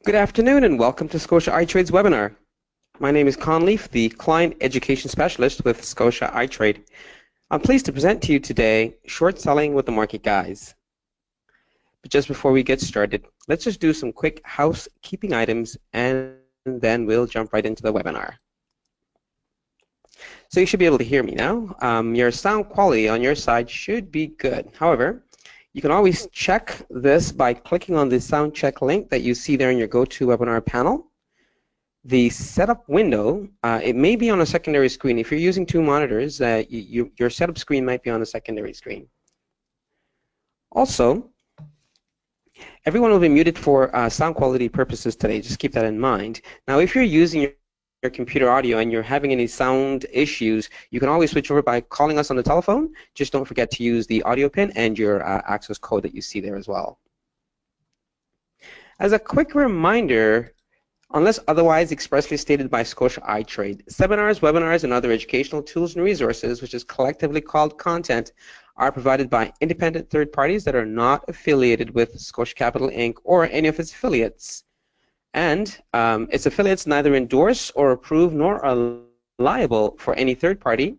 Good afternoon and welcome to Scotia iTRADE's webinar. My name is Conleaf, the Client Education Specialist with Scotia iTRADE. I'm pleased to present to you today Short Selling with the Market Guys. But just before we get started, let's just do some quick housekeeping items and then we'll jump right into the webinar. So you should be able to hear me now. Your sound quality on your side should be good. However, you can always check this by clicking on the sound check link that you see there in your GoToWebinar panel. The setup window, it may be on a secondary screen. If you're using two monitors, your setup screen might be on a secondary screen. Also, everyone will be muted for sound quality purposes today. Just keep that in mind. Now, if you're using your computer audio and you're having any sound issues, you can always switch over by calling us on the telephone. Just don't forget to use the audio pin and your access code that you see there as well. As a quick reminder, unless otherwise expressly stated by Scotia iTRADE, seminars, webinars, and other educational tools and resources, which is collectively called content, are provided by independent third parties that are not affiliated with Scotia Capital Inc. or any of its affiliates. And its affiliates neither endorse or approve nor are liable for any third-party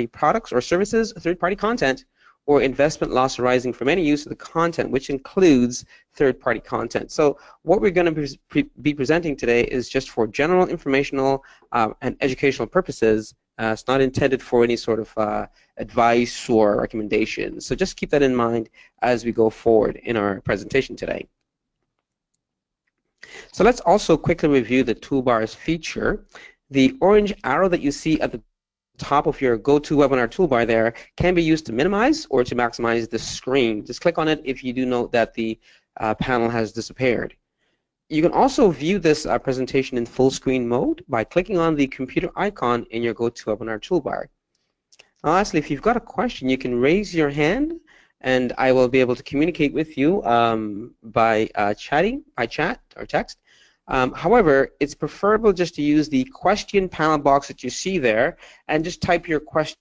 products or services, third-party content, or investment loss arising from any use of the content, which includes third-party content. So what we're going to be presenting today is just for general informational and educational purposes. It's not intended for any sort of advice or recommendation. So just keep that in mind as we go forward in our presentation today. So let's also quickly review the toolbars feature. The orange arrow that you see at the top of your GoToWebinar toolbar there can be used to minimize or to maximize the screen. Just click on it if you do note that the panel has disappeared. You can also view this presentation in full screen mode by clicking on the computer icon in your GoToWebinar toolbar. Now, lastly, if you've got a question, you can raise your hand and I will be able to communicate with you by chat or text. However, it's preferable just to use the question panel box that you see there and just type your question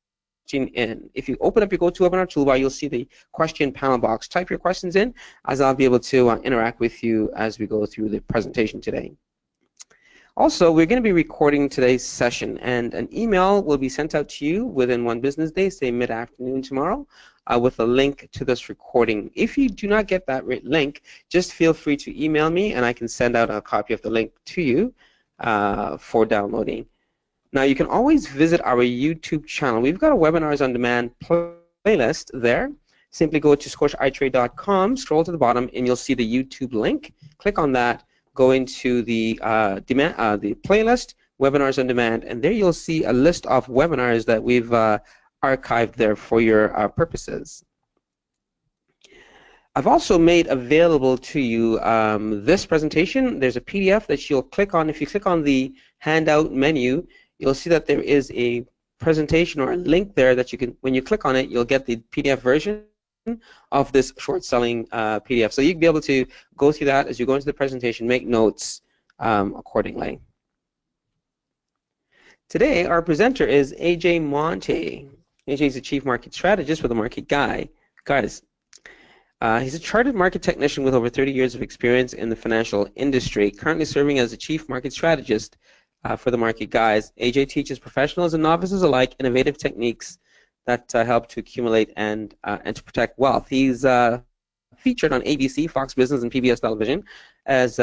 in. If you open up your GoToWebinar toolbar, you'll see the question panel box. Type your questions in, as I'll be able to interact with you as we go through the presentation today. Also, we're going to be recording today's session, and an email will be sent out to you within one business day, say mid-afternoon tomorrow, with a link to this recording. If you do not get that link, just feel free to email me, and I can send out a copy of the link to you for downloading. Now, you can always visit our YouTube channel. We've got a Webinars on Demand playlist there. Simply go to scotiaitrade.com, scroll to the bottom, and you'll see the YouTube link. Click on that. Go into the playlist, Webinars on Demand, and there you'll see a list of webinars that we've archived there for your purposes. I've also made available to you this presentation. There's a PDF that you'll click on. If you click on the handout menu, you'll see that there is a presentation or a link there that you can, when you click on it, you'll get the PDF version of this short selling PDF. So you can be able to go through that as you go into the presentation, make notes accordingly. Today, our presenter is AJ Monte. AJ is the Chief Market Strategist with the Market Guys. He's a chartered market technician with over 30 years of experience in the financial industry, currently serving as the Chief Market Strategist for the Market Guys. AJ teaches professionals and novices alike innovative techniques that help to accumulate and to protect wealth. He's featured on ABC, Fox Business, and PBS Television, as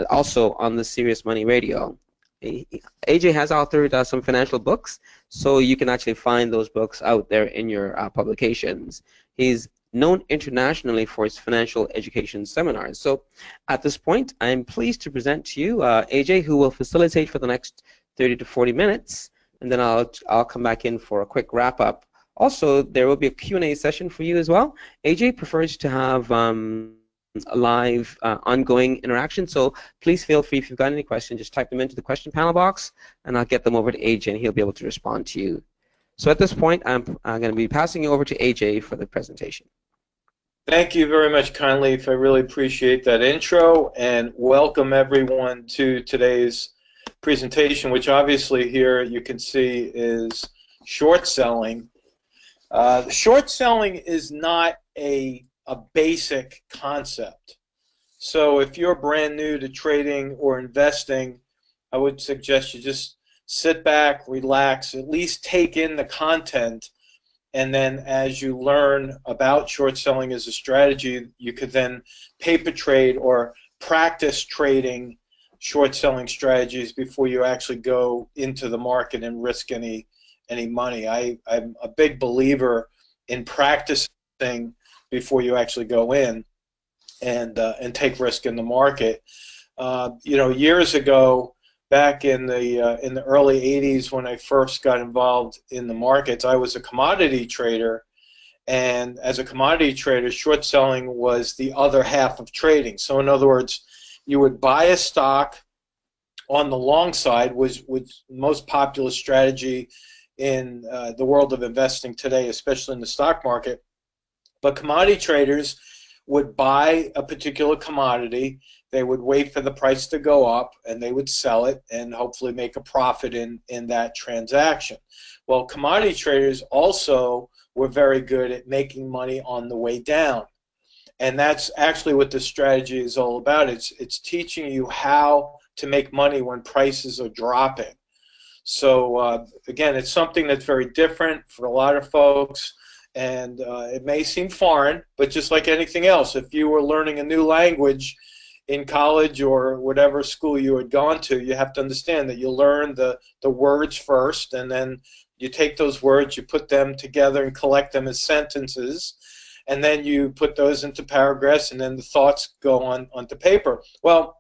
also on the Serious Money Radio. AJ has authored some financial books, so you can actually find those books out there in your publications. He's known internationally for his financial education seminars. So at this point, I'm pleased to present to you AJ, who will facilitate for the next 30 to 40 minutes. And then I'll come back in for a quick wrap-up. Also, there will be a Q&A session for you as well. AJ prefers to have a live, ongoing interaction, so please feel free, if you've got any questions, just type them into the question panel box, and I'll get them over to AJ, and he'll be able to respond to you. So at this point, I'm going to be passing you over to AJ for the presentation. Thank you very much, Conleaf. I really appreciate that intro, and welcome everyone to today's presentation, which obviously here you can see is short selling. Short selling is not a basic concept. So if you're brand new to trading or investing, I would suggest you just sit back, relax, at least take in the content, and then as you learn about short selling as a strategy, you could then paper trade or practice trading short selling strategies before you actually go into the market and risk any money. I'm a big believer in practicing before you actually go in and take risk in the market. You know, years ago, back in the early 80s when I first got involved in the markets, I was a commodity trader, and as a commodity trader, short selling was the other half of trading. So in other words, you would buy a stock on the long side, which was the most popular strategy in the world of investing today, especially in the stock market. But commodity traders would buy a particular commodity, they would wait for the price to go up, and they would sell it and hopefully make a profit in that transaction. Well, commodity traders also were very good at making money on the way down. And that's actually what this strategy is all about. It's teaching you how to make money when prices are dropping. So again, it's something that's very different for a lot of folks, and it may seem foreign, but just like anything else, if you were learning a new language in college or whatever school you had gone to, you have to understand that you learn the words first, and then you take those words, you put them together and collect them as sentences, and then you put those into paragraphs, and then the thoughts go onto paper. Well,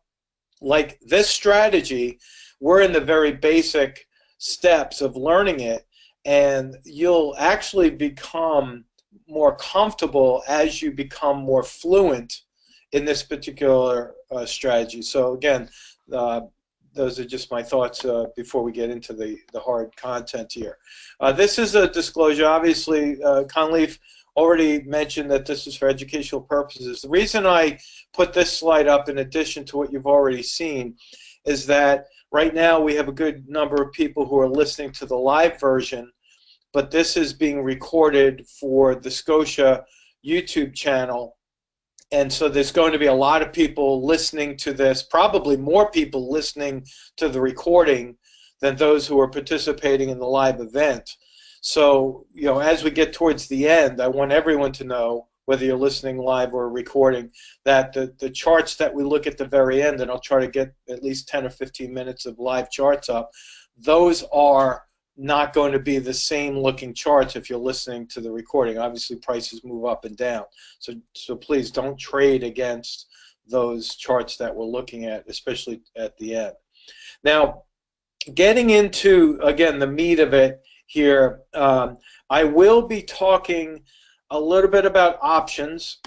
like this strategy, we're in the very basic steps of learning it, and you'll actually become more comfortable as you become more fluent in this particular strategy. So again, those are just my thoughts before we get into the hard content here. This is a disclosure. Obviously, Conleaf already mentioned that this is for educational purposes. The reason I put this slide up in addition to what you've already seen is that right now we have a good number of people who are listening to the live version, but this is being recorded for the Scotia YouTube channel. And so there's going to be a lot of people listening to this, probably more people listening to the recording than those who are participating in the live event. So, you know, as we get towards the end, I want everyone to know, whether you're listening live or recording, that the charts that we look at the very end, and I'll try to get at least 10 or 15 minutes of live charts up, those are not going to be the same looking charts if you're listening to the recording. Obviously, prices move up and down. So please don't trade against those charts that we're looking at, especially at the end. Now, getting into, again, the meat of it here, I will be talking a little bit about options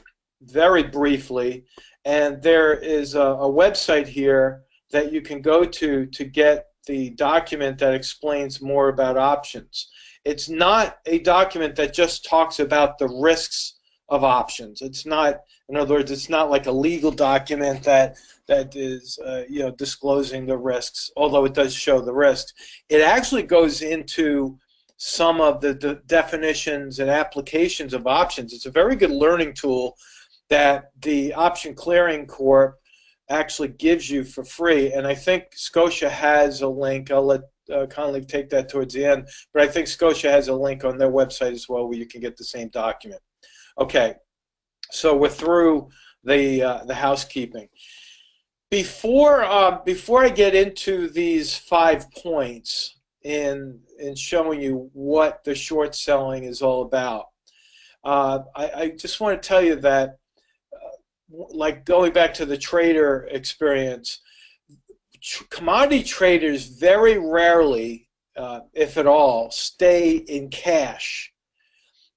very briefly, and there is a website here that you can go to get the document that explains more about options. It's not a document that just talks about the risks of options. It's not, in other words, it's not like a legal document that is you know, disclosing the risks, although it does show the risks. It actually goes into some of the definitions and applications of options. It's a very good learning tool that the Option Clearing Corp actually gives you for free, and I think Scotia has a link. I'll let Conleaf take that towards the end, but I think Scotia has a link on their website as well where you can get the same document. Okay, so we're through the housekeeping. Before I get into these 5 points in showing you what the short selling is all about, I just want to tell you that, like going back to the trader experience, commodity traders very rarely, if at all, stay in cash.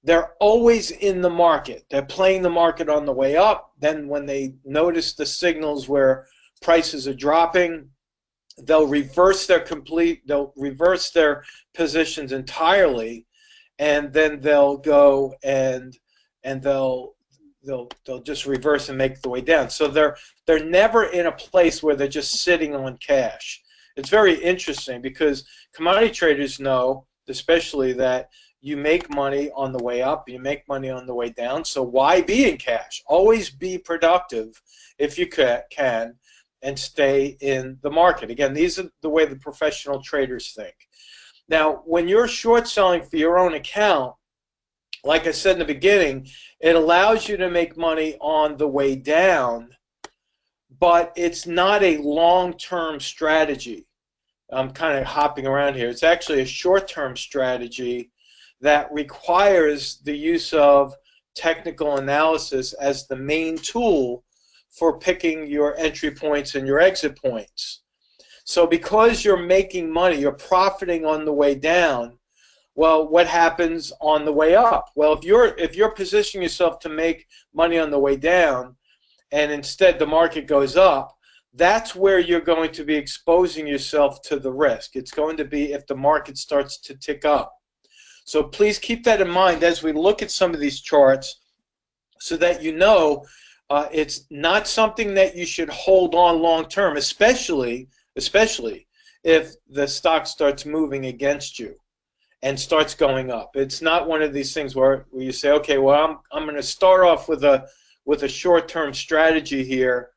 They're always in the market. They're playing the market on the way up. Then when they notice the signals where prices are dropping, they'll reverse their positions entirely, and then they'll go and they'll just reverse and make the way down. So they're never in a place where they're just sitting on cash. It's very interesting because commodity traders know, especially, that You make money on the way up, you make money on the way down, so why be in cash? Always be productive if you can, and stay in the market. Again, these are the way the professional traders think. Now, when you're short selling for your own account, like I said in the beginning, it allows you to make money on the way down, but it's not a long-term strategy. I'm kind of hopping around here. It's actually a short-term strategy that requires the use of technical analysis as the main tool for picking your entry points and your exit points. So because you're making money, you're profiting on the way down, well, what happens on the way up? Well, if you're positioning yourself to make money on the way down and instead the market goes up, that's where you're going to be exposing yourself to the risk. It's going to be if the market starts to tick up. So please keep that in mind as we look at some of these charts, so that you know it's not something that you should hold on long term, especially if the stock starts moving against you and starts going up. It's not one of these things where you say, okay, well, I'm going to start off with a short-term strategy here,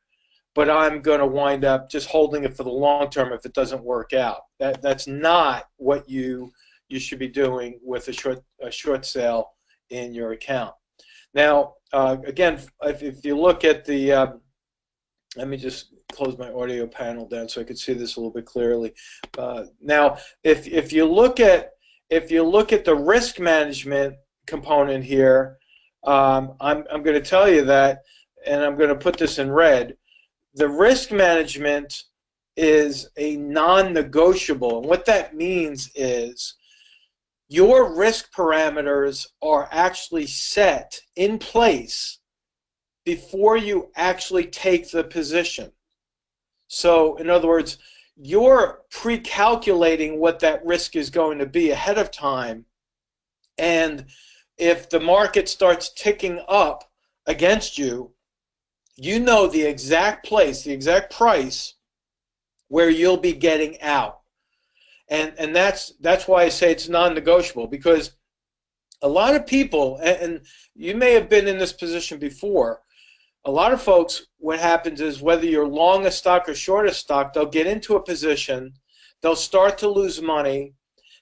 but I'm going to wind up just holding it for the long term if it doesn't work out. That's not what you should be doing with a short sale in your account. Now, again, if you look at the, let me just close my audio panel down so I can see this a little bit clearly. Now, if you look at the risk management component here, I'm going to tell you that, and I'm going to put this in red. The risk management is a non-negotiable, and what that means is your risk parameters are actually set in place before you actually take the position. So, in other words, you're pre-calculating what that risk is going to be ahead of time, and if the market starts ticking up against you, you know the exact place, the exact price where you'll be getting out. And that's why I say it's non-negotiable, because a lot of people, and you may have been in this position before, a lot of folks, what happens is whether you're long a stock or short a stock, they'll get into a position, they'll start to lose money.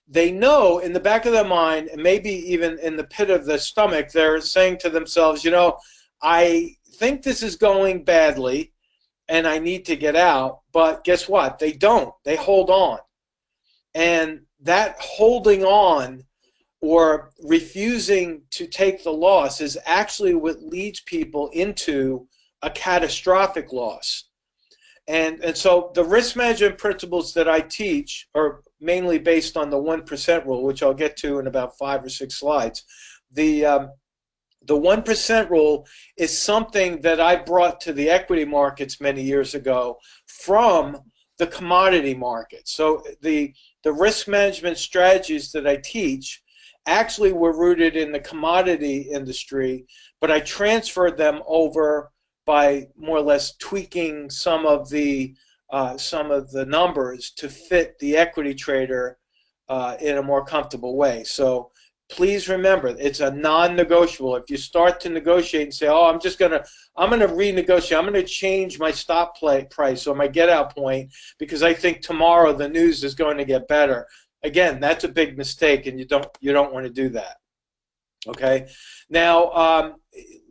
They know in the back of their mind, and maybe even in the pit of their stomach, they're saying to themselves, you know, I think this is going badly and I need to get out, but guess what? They don't. They hold on. And that holding on or refusing to take the loss is actually what leads people into a catastrophic loss. And so the risk management principles that I teach are mainly based on the 1% rule, which I'll get to in about 5 or 6 slides. The 1% rule is something that I brought to the equity markets many years ago from the commodity market. So the risk management strategies that I teach actually were rooted in the commodity industry, but I transferred them over by more or less tweaking some of the numbers to fit the equity trader in a more comfortable way. So please remember, it's a non-negotiable. If you start to negotiate and say, "Oh, I'm going to renegotiate. I'm going to change my stop price or my get-out point because I think tomorrow the news is going to get better." Again, that's a big mistake, and you don't want to do that. Okay. Now,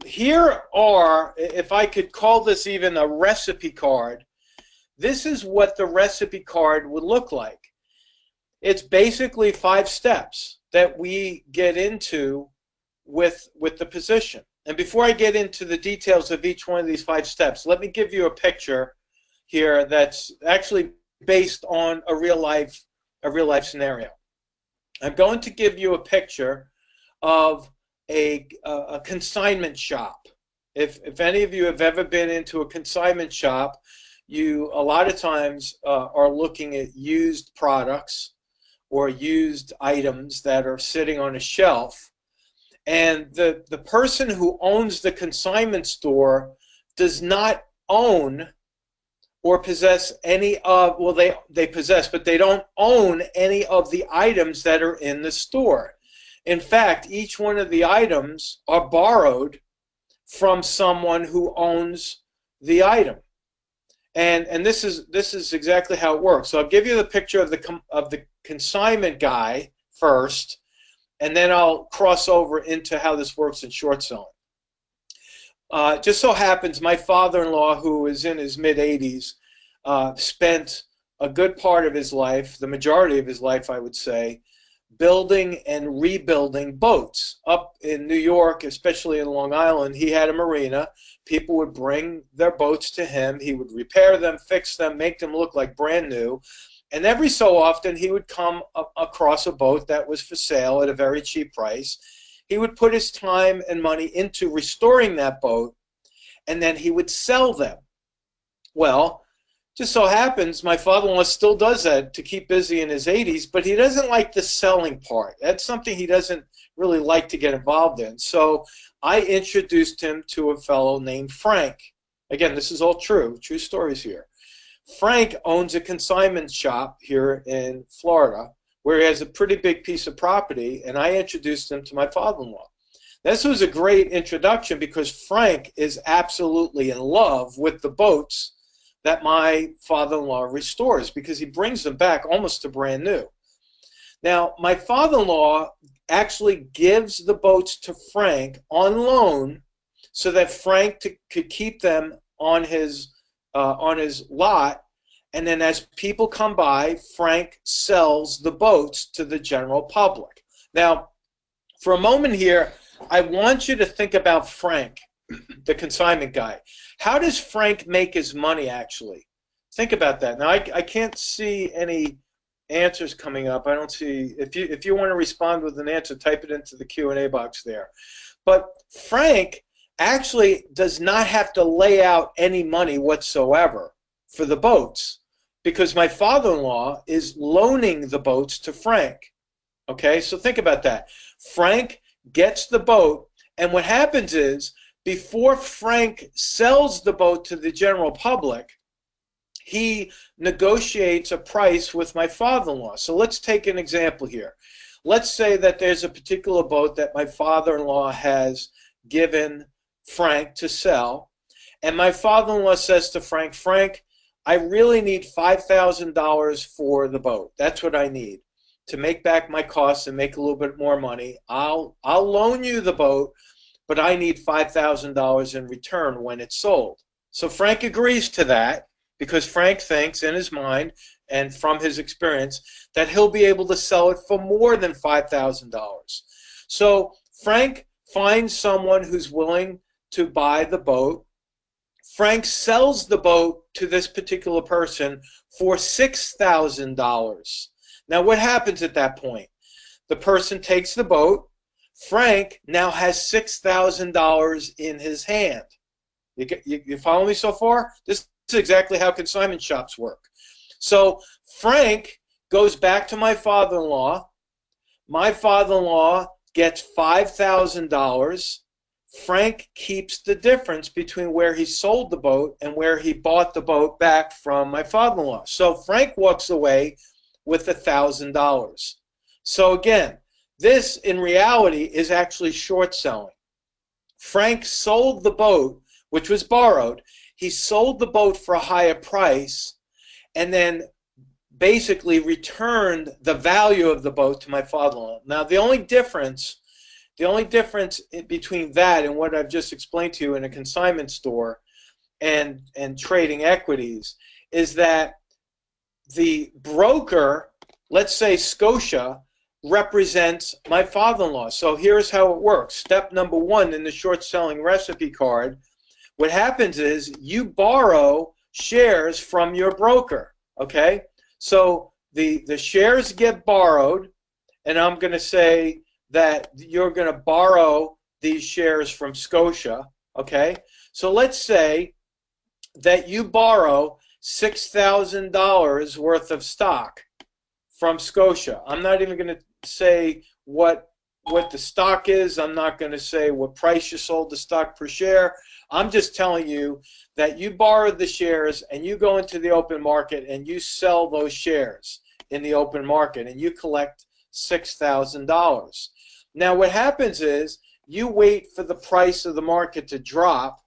here are, if I could call this even a recipe card, this is what the recipe card would look like. It's basically 5 steps that we get into with the position. And before I get into the details of each one of these 5 steps, let me give you a picture here that's actually based on a real life scenario. I'm going to give you a picture of a consignment shop. If any of you have ever been into a consignment shop, you a lot of times are looking at used products or used items that are sitting on a shelf, and the person who owns the consignment store does not own or possess any of, well, they possess, but they don't own any of the items that are in the store. In fact, each one of the items are borrowed from someone who owns the item. And this is exactly how it works. So I'll give you the picture of the consignment guy first, and then I'll cross over into how this works in short selling. Just so happens my father-in-law, who is in his mid-80s, spent a good part of his life, the majority of his life, I would say, building and rebuilding boats. Up in New York, especially in Long Island, he had a marina. People would bring their boats to him. He would repair them, fix them, make them look like brand new. And every so often, he would come across a boat that was for sale at a very cheap price. He would put his time and money into restoring that boat, and then he would sell them. Well, just so happens my father-in-law still does that to keep busy in his 80s, but he doesn't like the selling part. That's something he doesn't really like to get involved in. So I introduced him to a fellow named Frank. Again, this is all true stories here. Frank owns a consignment shop here in Florida where he has a pretty big piece of property, and I introduced him to my father-in-law. This was a great introduction because Frank is absolutely in love with the boats that my father-in-law restores, because he brings them back almost to brand new. Now, my father-in-law actually gives the boats to Frank on loan so that Frank could keep them on his lot, and then as people come by, Frank sells the boats to the general public. Now, for a moment here, I want you to think about Frank, the consignment guy. How does Frank make his money, actually? Think about that. Now, I can't see any answers coming up. I don't see. If you want to respond with an answer, type it into the Q&A box there. But Frank actually does not have to lay out any money whatsoever for the boats, because my father-in-law is loaning the boats to Frank. Okay, so think about that. Frank gets the boat, and what happens is, before Frank sells the boat to the general public, he negotiates a price with my father-in-law. So let's take an example here. Let's say that there's a particular boat that my father-in-law has given Frank to sell, and my father-in-law says to Frank, Frank, I really need $5,000 for the boat. That's what I need to make back my costs and make a little bit more money. I'll loan you the boat, but I need $5,000 in return when it's sold. So Frank agrees to that because Frank thinks in his mind and from his experience that he'll be able to sell it for more than $5,000. So Frank finds someone who's willing to buy the boat. Frank sells the boat to this particular person for $6,000. Now what happens at that point? The person takes the boat. Frank now has $6,000 in his hand. You follow me so far? This is exactly how consignment shops work. So Frank goes back to my father-in-law. My father-in-law gets $5,000. Frank keeps the difference between where he sold the boat and where he bought the boat back from my father-in-law. So Frank walks away with $1,000. So again, this, in reality, is actually short selling. Frank sold the boat, which was borrowed. He sold the boat for a higher price and then basically returned the value of the boat to my father-in-law. Now, the only difference between that and what I've just explained to you in a consignment store and trading equities is that the broker, let's say Scotia, represents my father-in-law. So here's how it works. Step number one in the short selling recipe card, what happens is you borrow shares from your broker, okay? So the shares get borrowed, and I'm going to say that you're going to borrow these shares from Scotia, okay? So let's say that you borrow $6,000 worth of stock from Scotia. I'm not even going to say what the stock is. I'm not going to say what price you sold the stock per share. I'm just telling you that you borrowed the shares and you go into the open market and you sell those shares in the open market and you collect $6,000. Now what happens is you wait for the price of the market to drop,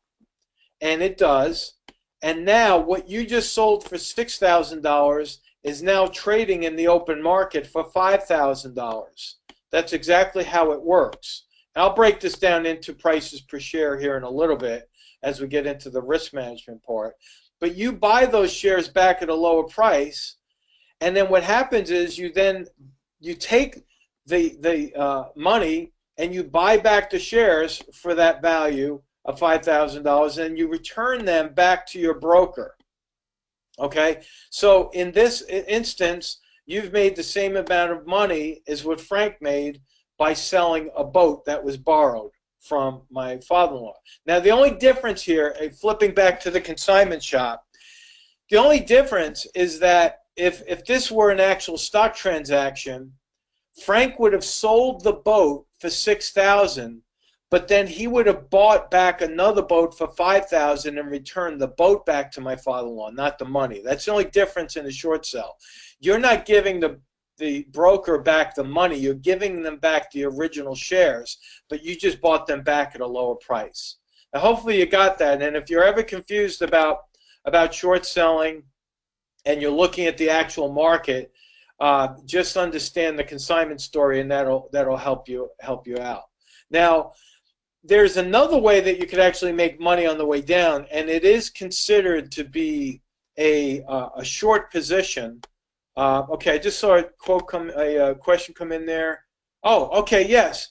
and it does, and now what you just sold for $6,000 is now trading in the open market for $5,000. That's exactly how it works. And I'll break this down into prices per share here in a little bit as we get into the risk management part. But you buy those shares back at a lower price, and then what happens is you take the money and you buy back the shares for that value of $5,000, and you return them back to your broker. Okay, so in this instance, you've made the same amount of money as what Frank made by selling a boat that was borrowed from my father-in-law. Now, the only difference here, flipping back to the consignment shop, the only difference is that if this were an actual stock transaction, Frank would have sold the boat for $6,000, but then he would have bought back another boat for $5,000 and returned the boat back to my father-in-law, not the money. That's the only difference in a short sell. You're not giving the broker back the money. You're giving them back the original shares, but you just bought them back at a lower price. Now, hopefully you got that. And if you're ever confused about short selling and you're looking at the actual market, just understand the consignment story, and that'll help you out. Now, there's another way that you could actually make money on the way down, and it is considered to be a short position. Okay, I just saw a question come in there. Oh, okay, yes,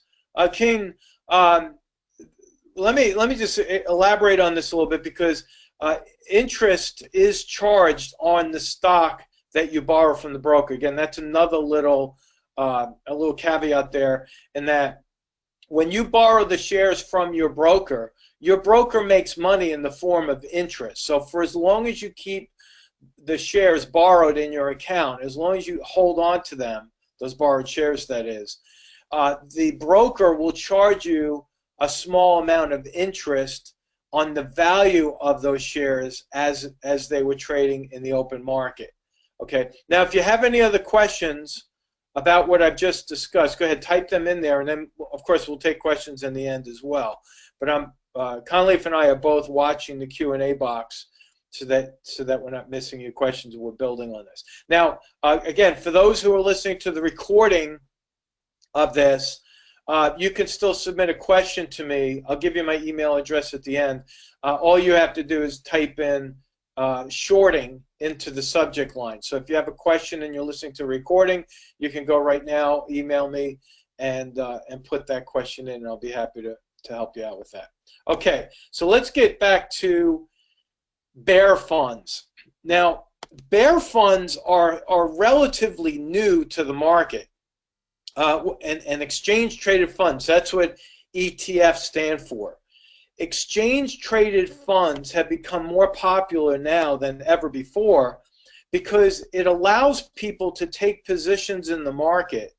King. Let me just elaborate on this a little bit, because interest is charged on the stock that you borrow from the broker. Again, that's another little a little caveat there, in that when you borrow the shares from your broker makes money in the form of interest. So for as long as you keep the shares borrowed in your account, as long as you hold on to them, those borrowed shares that is, the broker will charge you a small amount of interest on the value of those shares as they were trading in the open market. Okay. Now, if you have any other questions about what I've just discussed, go ahead, type them in there, and then, of course, we'll take questions in the end as well. But Conleaf and I are both watching the Q&A box so that we're not missing your questions. We're building on this. Now, again, for those who are listening to the recording of this, you can still submit a question to me. I'll give you my email address at the end. All you have to do is type in shorting into the subject line. So if you have a question and you're listening to a recording, you can go right now, email me, and put that question in, and I'll be happy to help you out with that. Okay, so let's get back to bear funds. Now, bear funds are relatively new to the market, and exchange-traded funds. That's what ETFs stand for. Exchange-traded funds have become more popular now than ever before because it allows people to take positions in the market,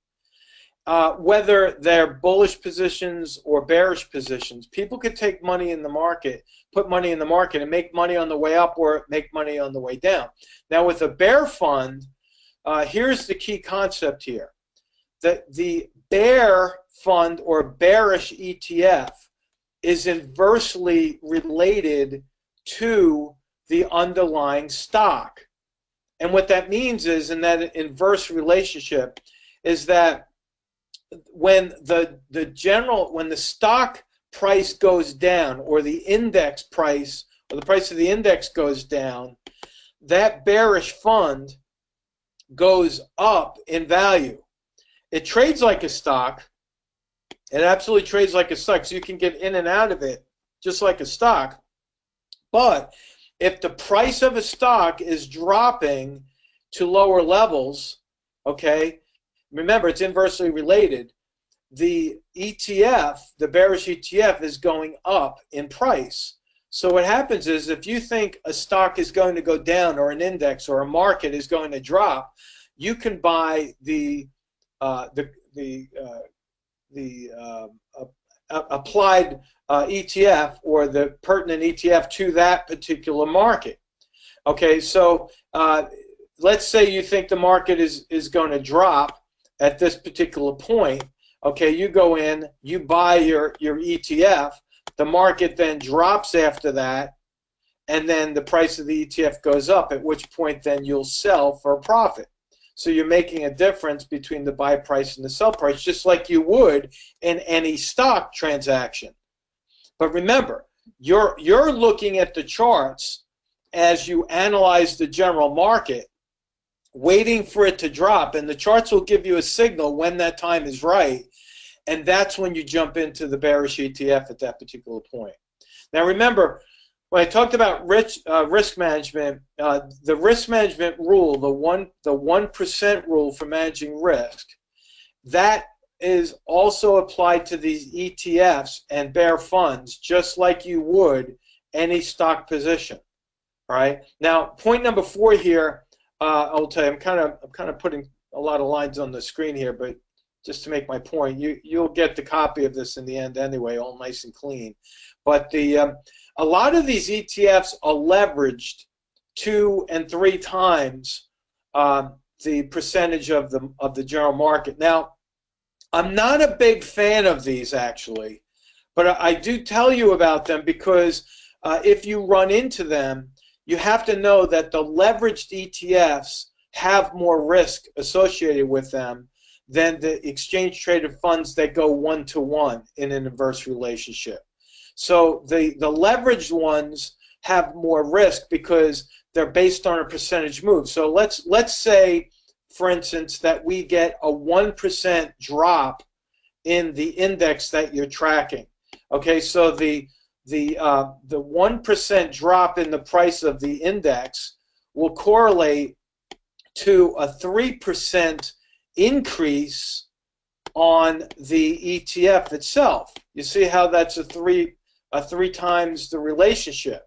whether they're bullish positions or bearish positions. People could take money in the market, put money in the market, and make money on the way up or make money on the way down. Now, with a bear fund, here's the key concept here. The bear fund or bearish ETF is inversely related to the underlying stock. And what that means is, in that inverse relationship, is that when the stock price goes down, or the index price, or the price of the index goes down, that bearish fund goes up in value. It trades like a stock. It absolutely trades like a stock, so you can get in and out of it just like a stock. But if the price of a stock is dropping to lower levels, okay, remember it's inversely related, the ETF, the bearish ETF, is going up in price. So what happens is, if you think a stock is going to go down, or an index or a market is going to drop, you can buy the applied ETF, or the pertinent ETF to that particular market. Okay, so let's say you think the market is going to drop at this particular point. Okay, you go in, you buy your ETF, the market then drops after that, and then the price of the ETF goes up, at which point then you'll sell for a profit. So you're making a difference between the buy price and the sell price, just like you would in any stock transaction. But remember, you're looking at the charts as you analyze the general market, waiting for it to drop, and the charts will give you a signal when that time is right, and that's when you jump into the bearish ETF at that particular point. Now remember, when I talked about risk management, the risk management rule, the 1% rule for managing risk, that is also applied to these ETFs and bear funds, just like you would any stock position. All right. Now, point number 4 here, I'll tell you, I'm kind of putting a lot of lines on the screen here, but just to make my point, you'll get the copy of this in the end anyway, all nice and clean. But a lot of these ETFs are leveraged 2 and 3 times the percentage of the general market. Now, I'm not a big fan of these actually, but I do tell you about them because if you run into them, you have to know that the leveraged ETFs have more risk associated with them than the exchange-traded funds that go 1-to-1 in an inverse relationship. So the leveraged ones have more risk because they're based on a percentage move. So let's say, for instance, that we get a 1% drop in the index that you're tracking. Okay, so the 1% drop in the price of the index will correlate to a 3% increase on the ETF itself. You see how that's a three times the relationship.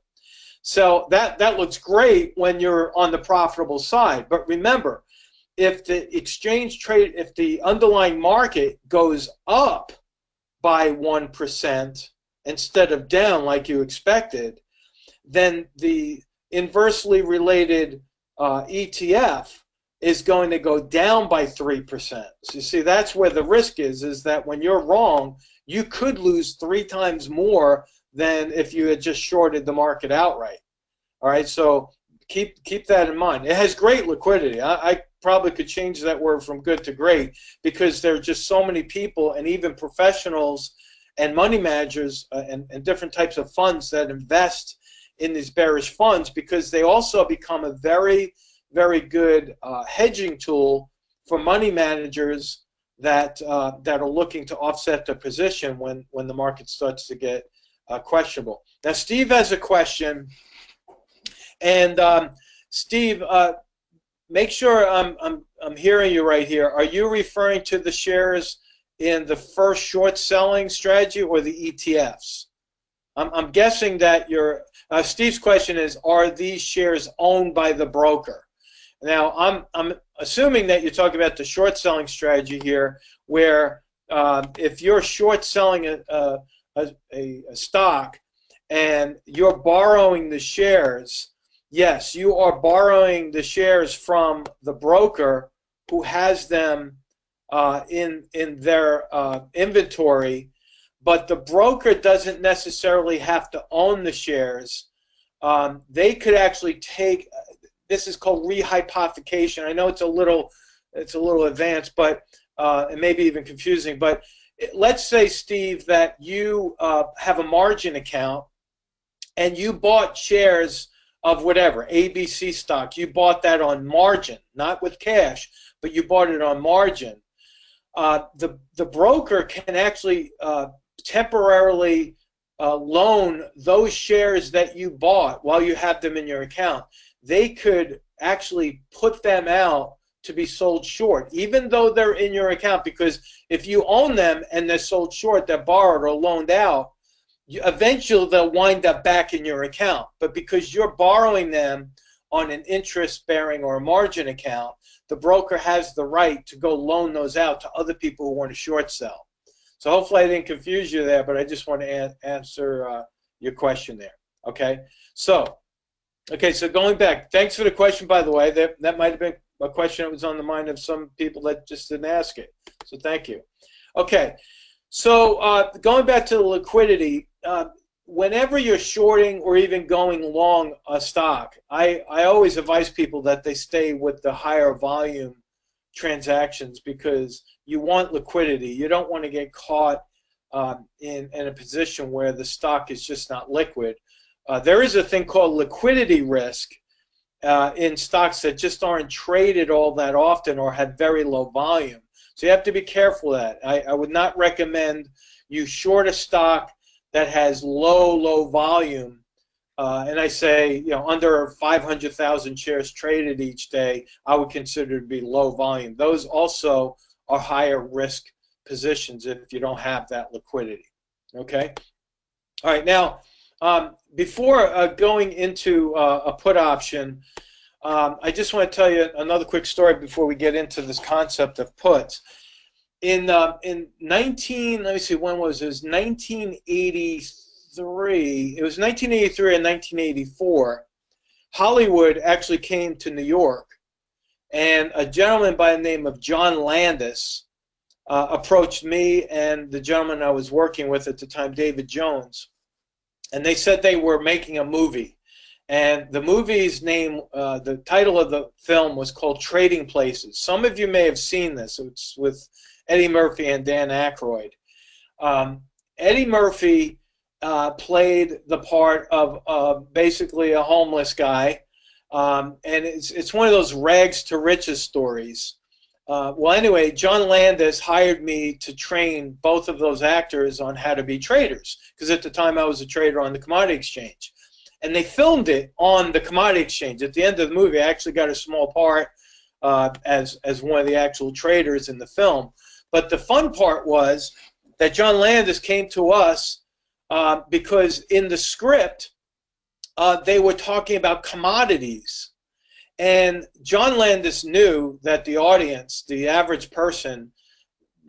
So that looks great when you're on the profitable side. But remember, if the underlying market goes up by 1% instead of down like you expected, then the inversely related ETF is going to go down by 3%. So you see, that's where the risk is that when you're wrong, you could lose 3 times more than if you had just shorted the market outright. All right, so keep that in mind. It has great liquidity. I probably could change that word from good to great because there are just so many people and even professionals and money managers and different types of funds that invest in these bearish funds because they also become a very, very good hedging tool for money managers that are looking to offset their position when the market starts to get questionable. Now, Steve has a question, and Steve, make sure I'm hearing you right here. Are you referring to the shares in the first short selling strategy or the ETFs? I'm guessing that Steve's question is, are these shares owned by the broker? Now, I'm assuming that you're talking about the short selling strategy here, where if you're short selling a stock and you're borrowing the shares, yes, you are borrowing the shares from the broker who has them in their inventory, but the broker doesn't necessarily have to own the shares. They could actually take, this is called rehypothecation. I know it's a little advanced, but it may be even confusing. But let's say, Steve, that you have a margin account and you bought shares of whatever, ABC stock. You bought that on margin, not with cash, but you bought it on margin. The broker can actually temporarily loan those shares that you bought while you have them in your account. They could actually put them out to be sold short, even though they're in your account, because if you own them and they're sold short, they're borrowed or loaned out, eventually they'll wind up back in your account. But because you're borrowing them on an interest-bearing or a margin account, the broker has the right to go loan those out to other people who want to short sell. So hopefully I didn't confuse you there, but I just want to answer your question there. Okay, so going back, thanks for the question, by the way. That might have been a question that was on the mind of some people that just didn't ask it. So thank you. Okay, so going back to the liquidity, whenever you're shorting or even going long a stock, I always advise people that they stay with the higher volume transactions because you want liquidity. You don't want to get caught in a position where the stock is just not liquid. There is a thing called liquidity risk in stocks that just aren't traded all that often or have very low volume. So you have to be careful of that. I would not recommend you short a stock that has low volume. And I say, under 500,000 shares traded each day, I would consider to be low volume. Those also are higher risk positions if you don't have that liquidity. Okay? All right, now, before going into a put option, I just want to tell you another quick story before we get into this concept of puts. In let me see, when was this? 1983. It was 1983 and 1984. Hollywood actually came to New York, and a gentleman by the name of John Landis approached me and the gentleman I was working with at the time, David Jones, and they said they were making a movie. And the movie's name, the title of the film was called Trading Places. Some of you may have seen this. It's with Eddie Murphy and Dan Aykroyd. Eddie Murphy played the part of basically a homeless guy, and it's one of those rags to riches stories. Well, anyway, John Landis hired me to train both of those actors on how to be traders, because at the time I was a trader on the commodity exchange. And they filmed it on the commodity exchange. At the end of the movie, I actually got a small part as one of the actual traders in the film. But the fun part was that John Landis came to us because in the script, they were talking about commodities. And John Landis knew that the audience, the average person,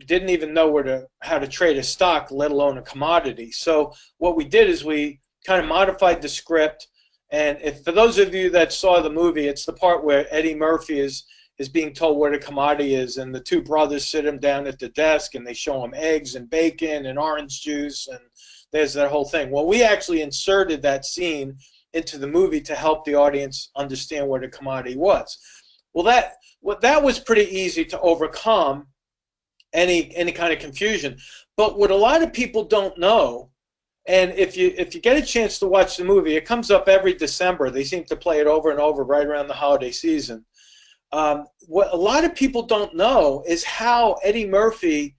didn't even know how to trade a stock, let alone a commodity. So what we did is we kind of modified the script. And for those of you that saw the movie, it's the part where Eddie Murphy is being told what a commodity is, and the two brothers sit him down at the desk and they show him eggs and bacon and orange juice, and there's that whole thing. Well, we actually inserted that scene into the movie to help the audience understand what a commodity was. Well, that was pretty easy to overcome any kind of confusion. But what a lot of people don't know, and if you get a chance to watch the movie, it comes up every December. They seem to play it over and over right around the holiday season. What a lot of people don't know is how Eddie Murphy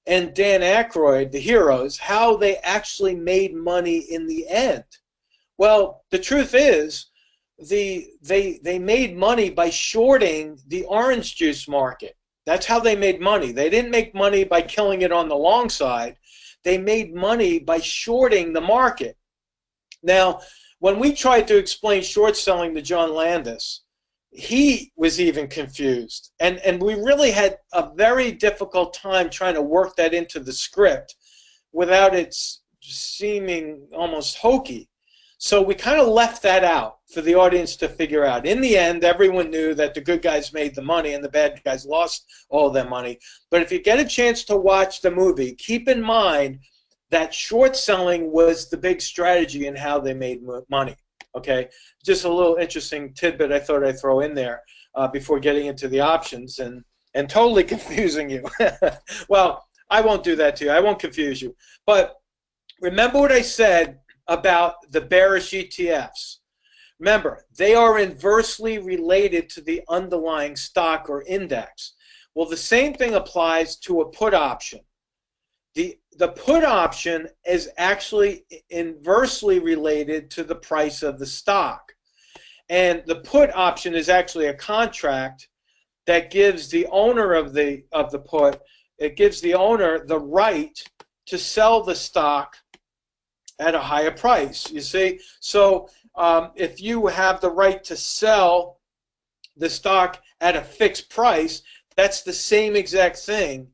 and Dan Aykroyd, the heroes, how they actually made money in the end. Well, the truth is, they made money by shorting the orange juice market. That's how they made money. They didn't make money by killing it on the long side. They made money by shorting the market. Now, when we tried to explain short selling to John Landis, he was even confused. And we really had a very difficult time trying to work that into the script without it seeming almost hokey. So we kind of left that out for the audience to figure out. In the end, everyone knew that the good guys made the money and the bad guys lost all their money. But if you get a chance to watch the movie, keep in mind that short selling was the big strategy in how they made money. Okay, just a little interesting tidbit I thought I'd throw in there before getting into the options and totally confusing you. Well, I won't do that to you. I won't confuse you. But remember what I said about the bearish ETFs. Remember, they are inversely related to the underlying stock or index. Well, the same thing applies to a put option. The put option is actually inversely related to the price of the stock. And the put option is actually a contract that gives the owner of the put, it gives the owner the right to sell the stock at a higher price, you see. So if you have the right to sell the stock at a fixed price, that's the same exact thing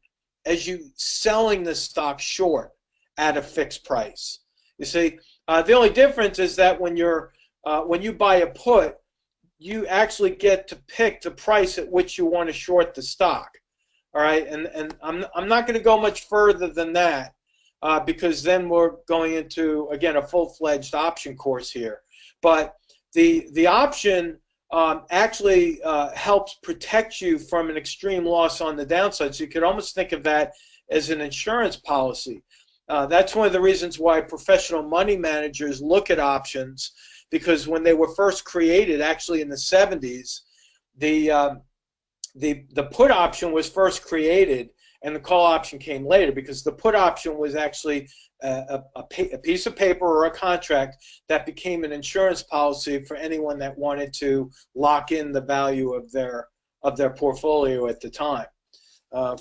as you selling the stock short at a fixed price. You see, the only difference is that when you buy a put, you actually get to pick the price at which you want to short the stock. All right, and I'm not going to go much further than that because then we're going into, again, a full-fledged option course here. But the option actually helps protect you from an extreme loss on the downside. So you could almost think of that as an insurance policy. That's one of the reasons why professional money managers look at options, because when they were first created, actually in the 70s, the put option was first created and the call option came later, because the put option was actually a piece of paper or a contract that became an insurance policy for anyone that wanted to lock in the value of their portfolio at the time.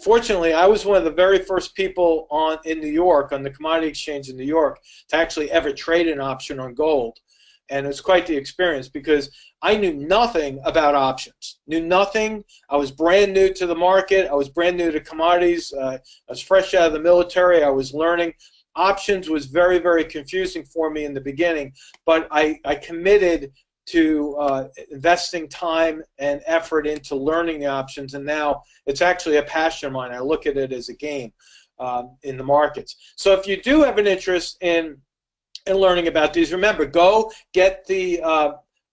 Fortunately, I was one of the very first people in New York, on the commodity exchange in New York, to actually ever trade an option on gold. And it was quite the experience, because I knew nothing about options. Knew nothing. I was brand new to the market. I was brand new to commodities. I was fresh out of the military. I was learning. Options was very, very confusing for me in the beginning, but I committed to investing time and effort into learning the options, and now it's actually a passion of mine. I look at it as a game in the markets. So if you do have an interest in learning about these, remember, go get the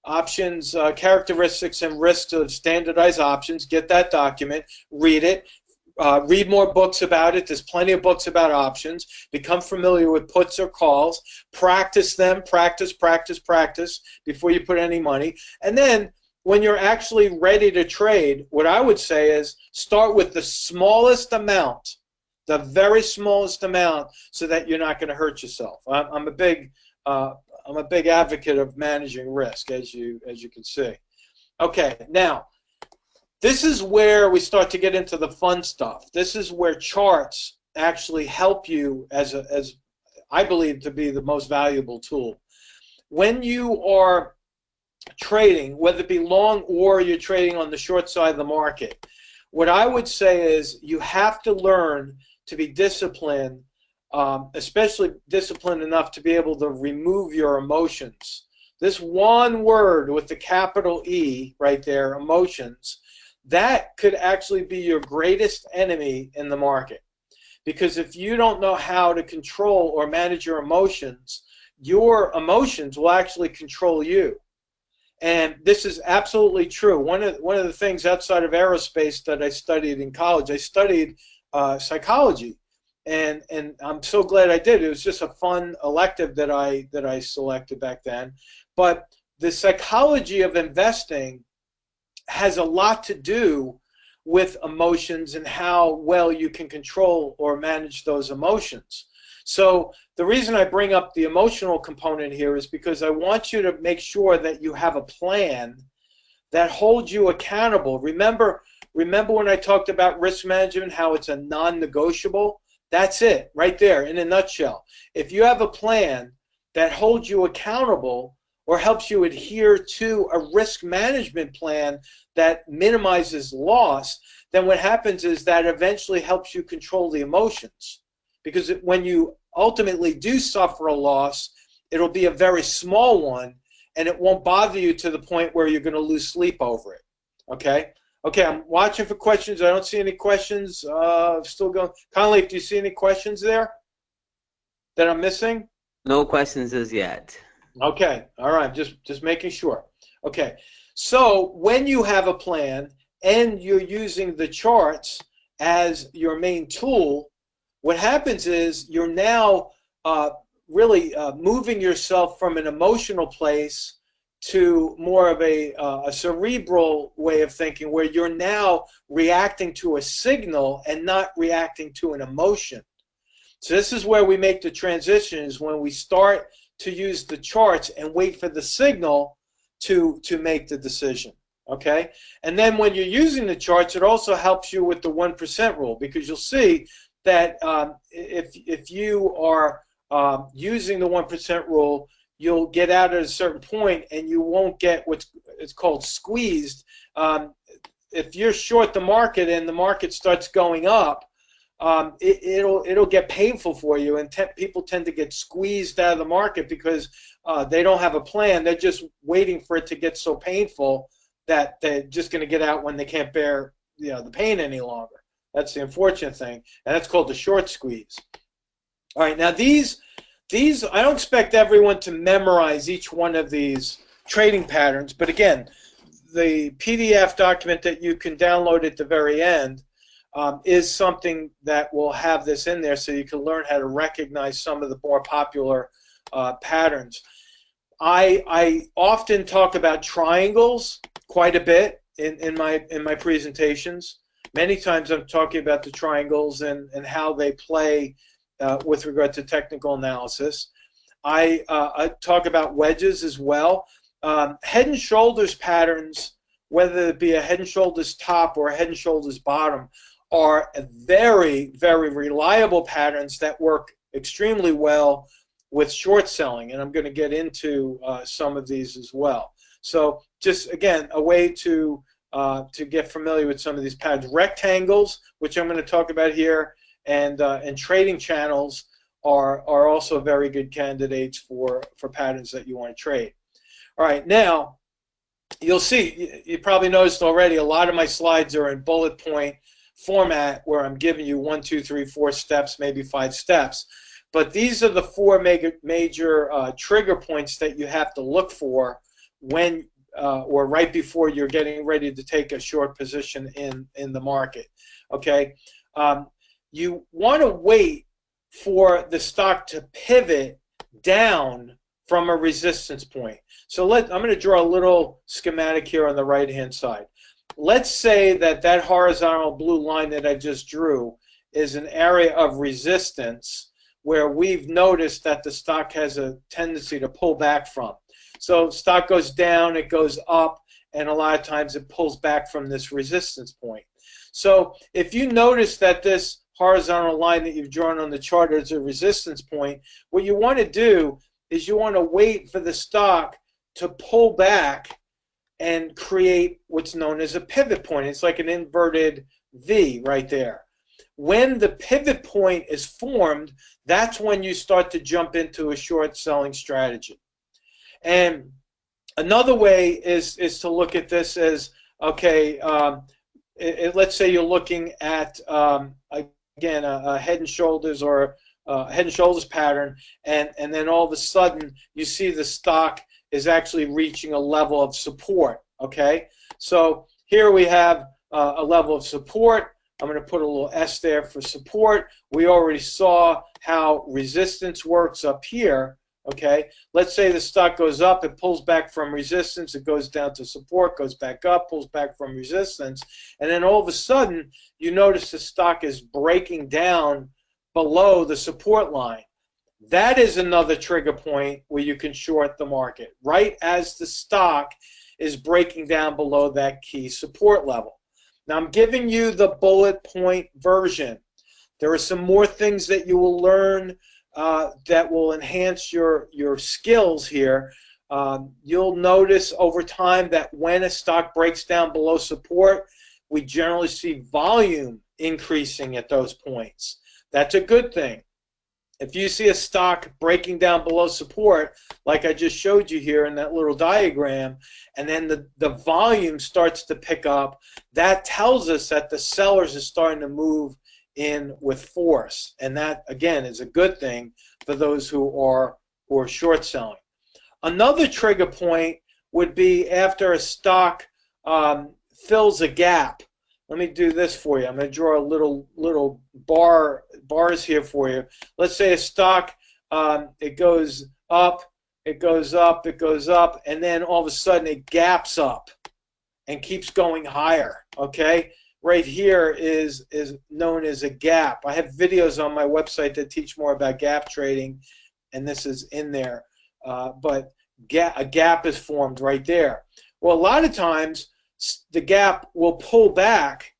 options, characteristics and risks of standardized options, get that document, read it, read more books about it. There's plenty of books about options. Become familiar with puts or calls. Practice them. Practice, practice, practice before you put any money. And then when you're actually ready to trade, what I would say is start with the smallest amount, the very smallest amount, so that you're not going to hurt yourself. I'm a big advocate of managing risk, as you can see. Okay, now this is where we start to get into the fun stuff. This is where charts actually help you as I believe to be the most valuable tool. When you are trading, whether it be long or you're trading on the short side of the market, what I would say is you have to learn to be disciplined, especially disciplined enough to be able to remove your emotions. This one word with the capital E right there, emotions, that could actually be your greatest enemy in the market. Because if you don't know how to control or manage your emotions will actually control you. And this is absolutely true. One of the things outside of aerospace that I studied in college, I studied psychology, and I'm so glad I did. It was just a fun elective that I selected back then. But the psychology of investing has a lot to do with emotions and how well you can control or manage those emotions. So the reason I bring up the emotional component here is because I want you to make sure that you have a plan that holds you accountable. Remember when I talked about risk management, how it's a non-negotiable? That's it, right there, in a nutshell. If you have a plan that holds you accountable or helps you adhere to a risk management plan that minimizes loss, then what happens is that eventually helps you control the emotions. Because when you ultimately do suffer a loss, it'll be a very small one, and it won't bother you to the point where you're going to lose sleep over it. Okay? Okay, I'm watching for questions. I don't see any questions. Still going. Conley, do you see any questions there that I'm missing? No questions as yet. Okay, all right, just making sure. Okay, so when you have a plan and you're using the charts as your main tool, what happens is you're now really moving yourself from an emotional place to more of a cerebral way of thinking, where you're now reacting to a signal and not reacting to an emotion. So this is where we make the transition, is when we start to use the charts and wait for the signal to make the decision. Okay? And then when you're using the charts, it also helps you with the 1% rule, because you'll see that if you are using the 1% rule, you'll get out at a certain point and you won't get what's called squeezed. If you're short the market and the market starts going up, it'll get painful for you, and people tend to get squeezed out of the market because they don't have a plan. They're just waiting for it to get so painful that they're just going to get out when they can't bear the pain any longer. That's the unfortunate thing, and that's called the short squeeze. All right, now these I don't expect everyone to memorize each one of these trading patterns, but again, the PDF document that you can download at the very end is something that will have this in there, so you can learn how to recognize some of the more popular patterns. I often talk about triangles quite a bit in my presentations. Many times I'm talking about the triangles and how they play with regard to technical analysis. I talk about wedges as well. Head and shoulders patterns, whether it be a head and shoulders top or a head and shoulders bottom, are very, very reliable patterns that work extremely well with short selling, and I'm going to get into some of these as well. So just again, a way to get familiar with some of these patterns. Rectangles, which I'm going to talk about here, and trading channels are also very good candidates for patterns that you want to trade. All right, now you'll see, you probably noticed already, a lot of my slides are in bullet point format where I'm giving you 1, 2, 3, 4 steps, maybe 5 steps. But these are the 4 major trigger points that you have to look for when or right before you're getting ready to take a short position in the market. Okay, you want to wait for the stock to pivot down from a resistance point. So I'm going to draw a little schematic here on the right-hand side. Let's say that horizontal blue line that I just drew is an area of resistance where we've noticed that the stock has a tendency to pull back from. So stock goes down, it goes up, and a lot of times it pulls back from this resistance point. So if you notice that this horizontal line that you've drawn on the chart is a resistance point, what you want to do is you want to wait for the stock to pull back and create what's known as a pivot point. It's like an inverted V right there. When the pivot point is formed, that's when you start to jump into a short selling strategy. And another way is to look at this as, okay, let's say you're looking at, again, a head and shoulders or head and shoulders pattern, and then all of a sudden you see the stock is actually reaching a level of support. Okay, so here we have a level of support. I'm going to put a little S there for support. We already saw how resistance works up here. Okay, let's say the stock goes up, it pulls back from resistance, it goes down to support, goes back up, pulls back from resistance, and then all of a sudden you notice the stock is breaking down below the support line. That is another trigger point where you can short the market, right as the stock is breaking down below that key support level. Now I'm giving you the bullet point version. There are some more things that you will learn that will enhance your skills here. You'll notice over time that when a stock breaks down below support, we generally see volume increasing at those points. That's a good thing. If you see a stock breaking down below support, like I just showed you here in that little diagram, and then the volume starts to pick up, that tells us that the sellers are starting to move in with force. And that, again, is a good thing for those who are short selling. Another trigger point would be after a stock fills a gap. Let me do this for you. I'm going to draw a little bars here for you. Let's say a stock, it goes up, it goes up, it goes up, and then all of a sudden it gaps up and keeps going higher. Okay, right here is known as a gap. I have videos on my website that teach more about gap trading, and this is in there. But a gap is formed right there. Well, a lot of times the gap will pull back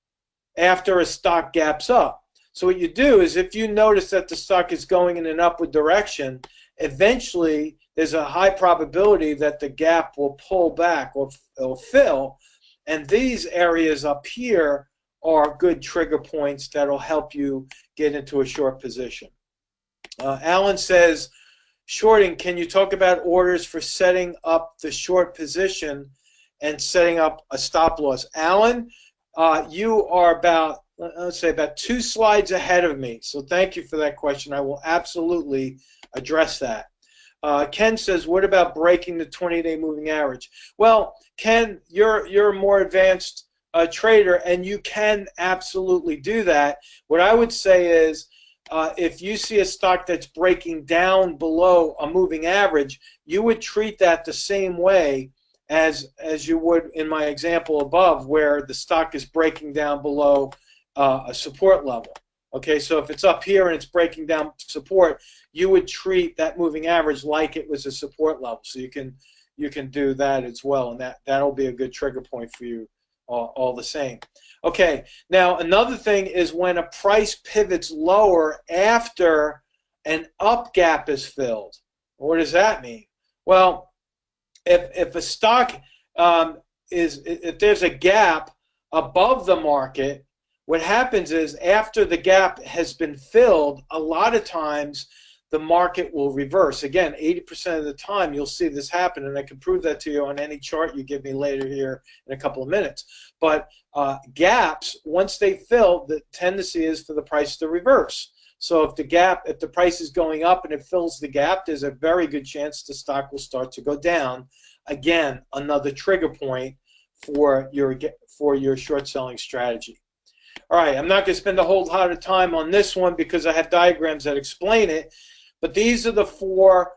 after a stock gaps up. So what you do is, if you notice that the stock is going in an upward direction, eventually there's a high probability that the gap will pull back or fill, and these areas up here are good trigger points that will help you get into a short position. Alan says, shorting, can you talk about orders for setting up the short position and setting up a stop loss? Alan, you are about let's say about 2 slides ahead of me. So thank you for that question. I will absolutely address that. Ken says, what about breaking the 20-day moving average? Well, Ken, you're a more advanced trader, and you can absolutely do that. What I would say is, if you see a stock that's breaking down below a moving average, you would treat that the same way as you would in my example above, where the stock is breaking down below a support level. Okay, so if it's up here and it's breaking down support, you would treat that moving average like it was a support level. So you can do that as well, and that'll be a good trigger point for you all the same. Okay, now another thing is when a price pivots lower after an up gap is filled. What does that mean? Well, if a stock if there's a gap above the market, what happens is after the gap has been filled, a lot of times the market will reverse. Again, 80% of the time you'll see this happen, and I can prove that to you on any chart you give me later here in a couple of minutes. But gaps, once they fill, the tendency is for the price to reverse. So if the price is going up and it fills the gap, there's a very good chance the stock will start to go down. Again, another trigger point for your short selling strategy. All right, I'm not going to spend a whole lot of time on this one because I have diagrams that explain it, but these are the 4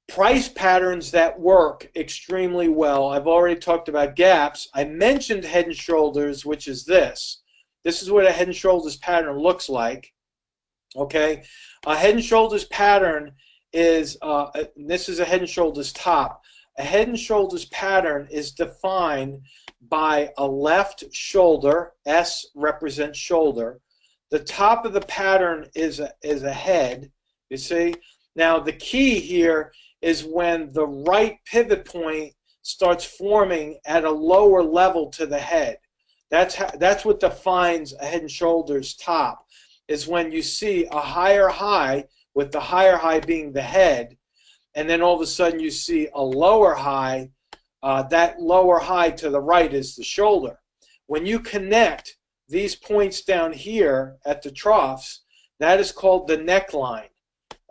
price patterns that work extremely well. I've already talked about gaps. I mentioned head and shoulders, which is this. This is what a head and shoulders pattern looks like. Okay, a head and shoulders pattern is, this is a head and shoulders top. A head and shoulders pattern is defined by a left shoulder. S represents shoulder. The top of the pattern is a head, you see. Now the key here is when the right pivot point starts forming at a lower level to the head. That's what defines a head and shoulders top, is when you see a higher high, with the higher high being the head, and then all of a sudden you see a lower high. That lower high to the right is the shoulder. When you connect these points down here at the troughs, that is called the neckline.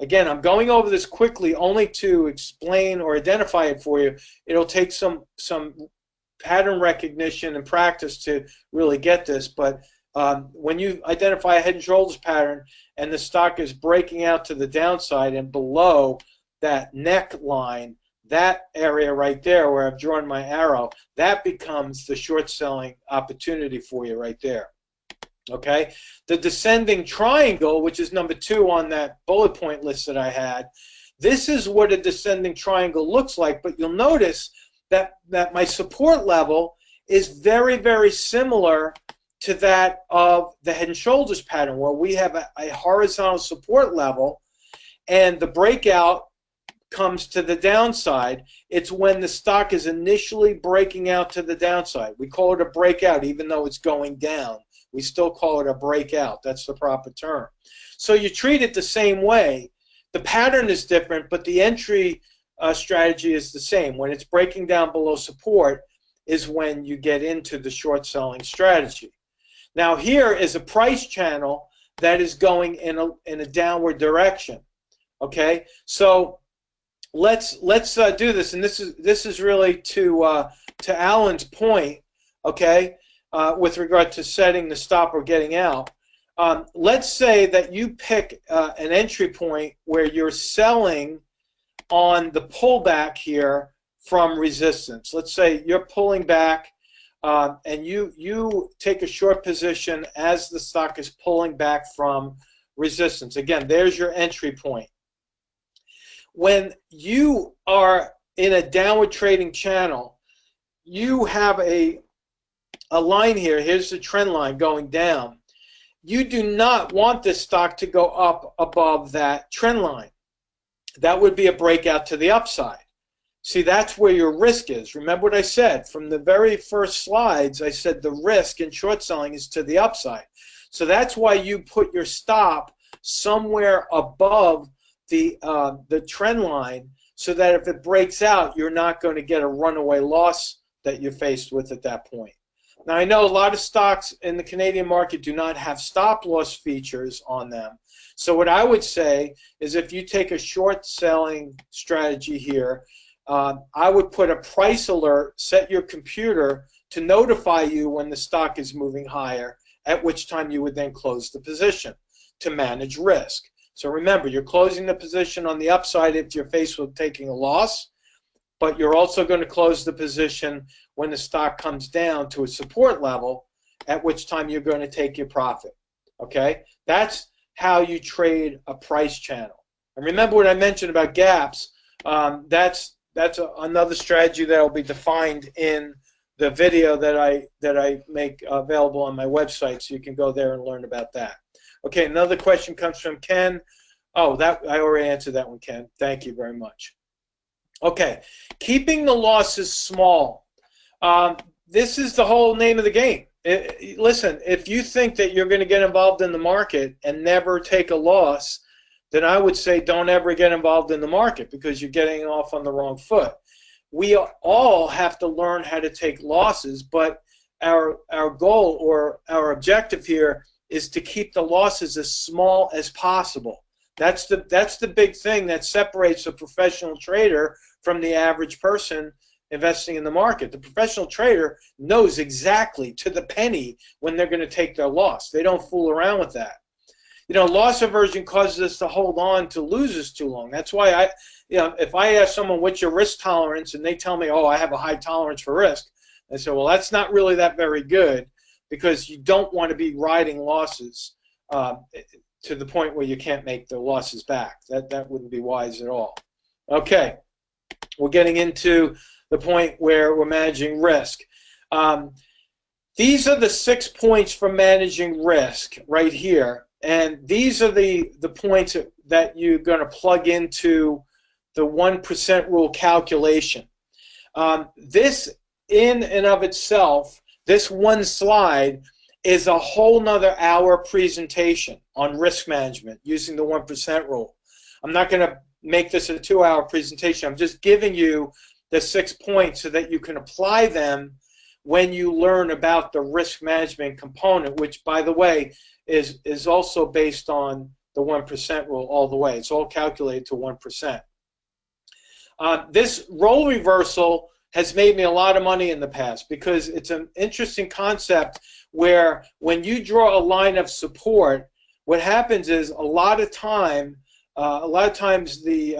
Again, I'm going over this quickly only to explain or identify it for you. It'll take some pattern recognition and practice to really get this, but when you identify a head and shoulders pattern and the stock is breaking out to the downside and below that neckline, that area right there where I've drawn my arrow, that becomes the short selling opportunity for you right there. Okay, the descending triangle, which is number 2 on that bullet point list that I had, this is what a descending triangle looks like, but you'll notice that my support level is very, very similar to that of the head and shoulders pattern, where we have a horizontal support level, and the breakout comes to the downside. It's when the stock is initially breaking out to the downside. We call it a breakout even though it's going down. We still call it a breakout. That's the proper term. So you treat it the same way. The pattern is different, but the entry strategy is the same. When it's breaking down below support is when you get into the short selling strategy. Now here is a price channel that is going in a downward direction. Okay, so let's do this, and this is really to Alan's point. Okay, with regard to setting the stop or getting out. Let's say that you pick an entry point where you're selling on the pullback here from resistance. Let's say you're pulling back and you take a short position as the stock is pulling back from resistance. Again, there's your entry point. When you are in a downward trading channel, you have a line here. Here's the trend line going down. You do not want this stock to go up above that trend line. That would be a breakout to the upside. See, that's where your risk is. Remember what I said from the very first slides. I said the risk in short selling is to the upside. So that's why you put your stop somewhere above the trend line, so that if it breaks out, you're not going to get a runaway loss that you're faced with at that point. Now, I know a lot of stocks in the Canadian market do not have stop loss features on them. So what I would say is if you take a short selling strategy here, I would put a price alert, set your computer to notify you when the stock is moving higher, at which time you would then close the position to manage risk. So remember, you're closing the position on the upside if you're faced with taking a loss, but you're also going to close the position when the stock comes down to a support level, at which time you're going to take your profit. Okay? That's how you trade a price channel. And remember what I mentioned about gaps. That's another strategy that will be defined in the video that I make available on my website, so you can go there and learn about that. Okay, another question comes from Ken. Oh, that I already answered that one, Ken. Thank you very much. Okay, keeping the losses small. This is the whole name of the game. Listen, if you think that you're going to get involved in the market and never take a loss, then I would say don't ever get involved in the market, because you're getting off on the wrong foot. We all have to learn how to take losses, but our goal or our objective here is to keep the losses as small as possible. That's the big thing that separates a professional trader from the average person investing in the market. The professional trader knows exactly to the penny when they're going to take their loss. They don't fool around with that. You know, loss aversion causes us to hold on to losers too long. That's why if I ask someone what's your risk tolerance and they tell me, oh, I have a high tolerance for risk, I say, well, that's not really that very good, because you don't want to be riding losses to the point where you can't make the losses back. That wouldn't be wise at all. Okay, we're getting into the point where we're managing risk. These are the 6 points for managing risk right here. And these are the points that you're going to plug into the 1% rule calculation. This in and of itself, this one slide, is a whole nother hour presentation on risk management using the 1% rule. I'm not going to make this a 2-hour presentation. I'm just giving you the 6 points so that you can apply them when you learn about the risk management component, which, by the way, is also based on the 1% rule all the way. It's all calculated to 1%. This role reversal has made me a lot of money in the past, because it's an interesting concept where when you draw a line of support, what happens is a lot of times the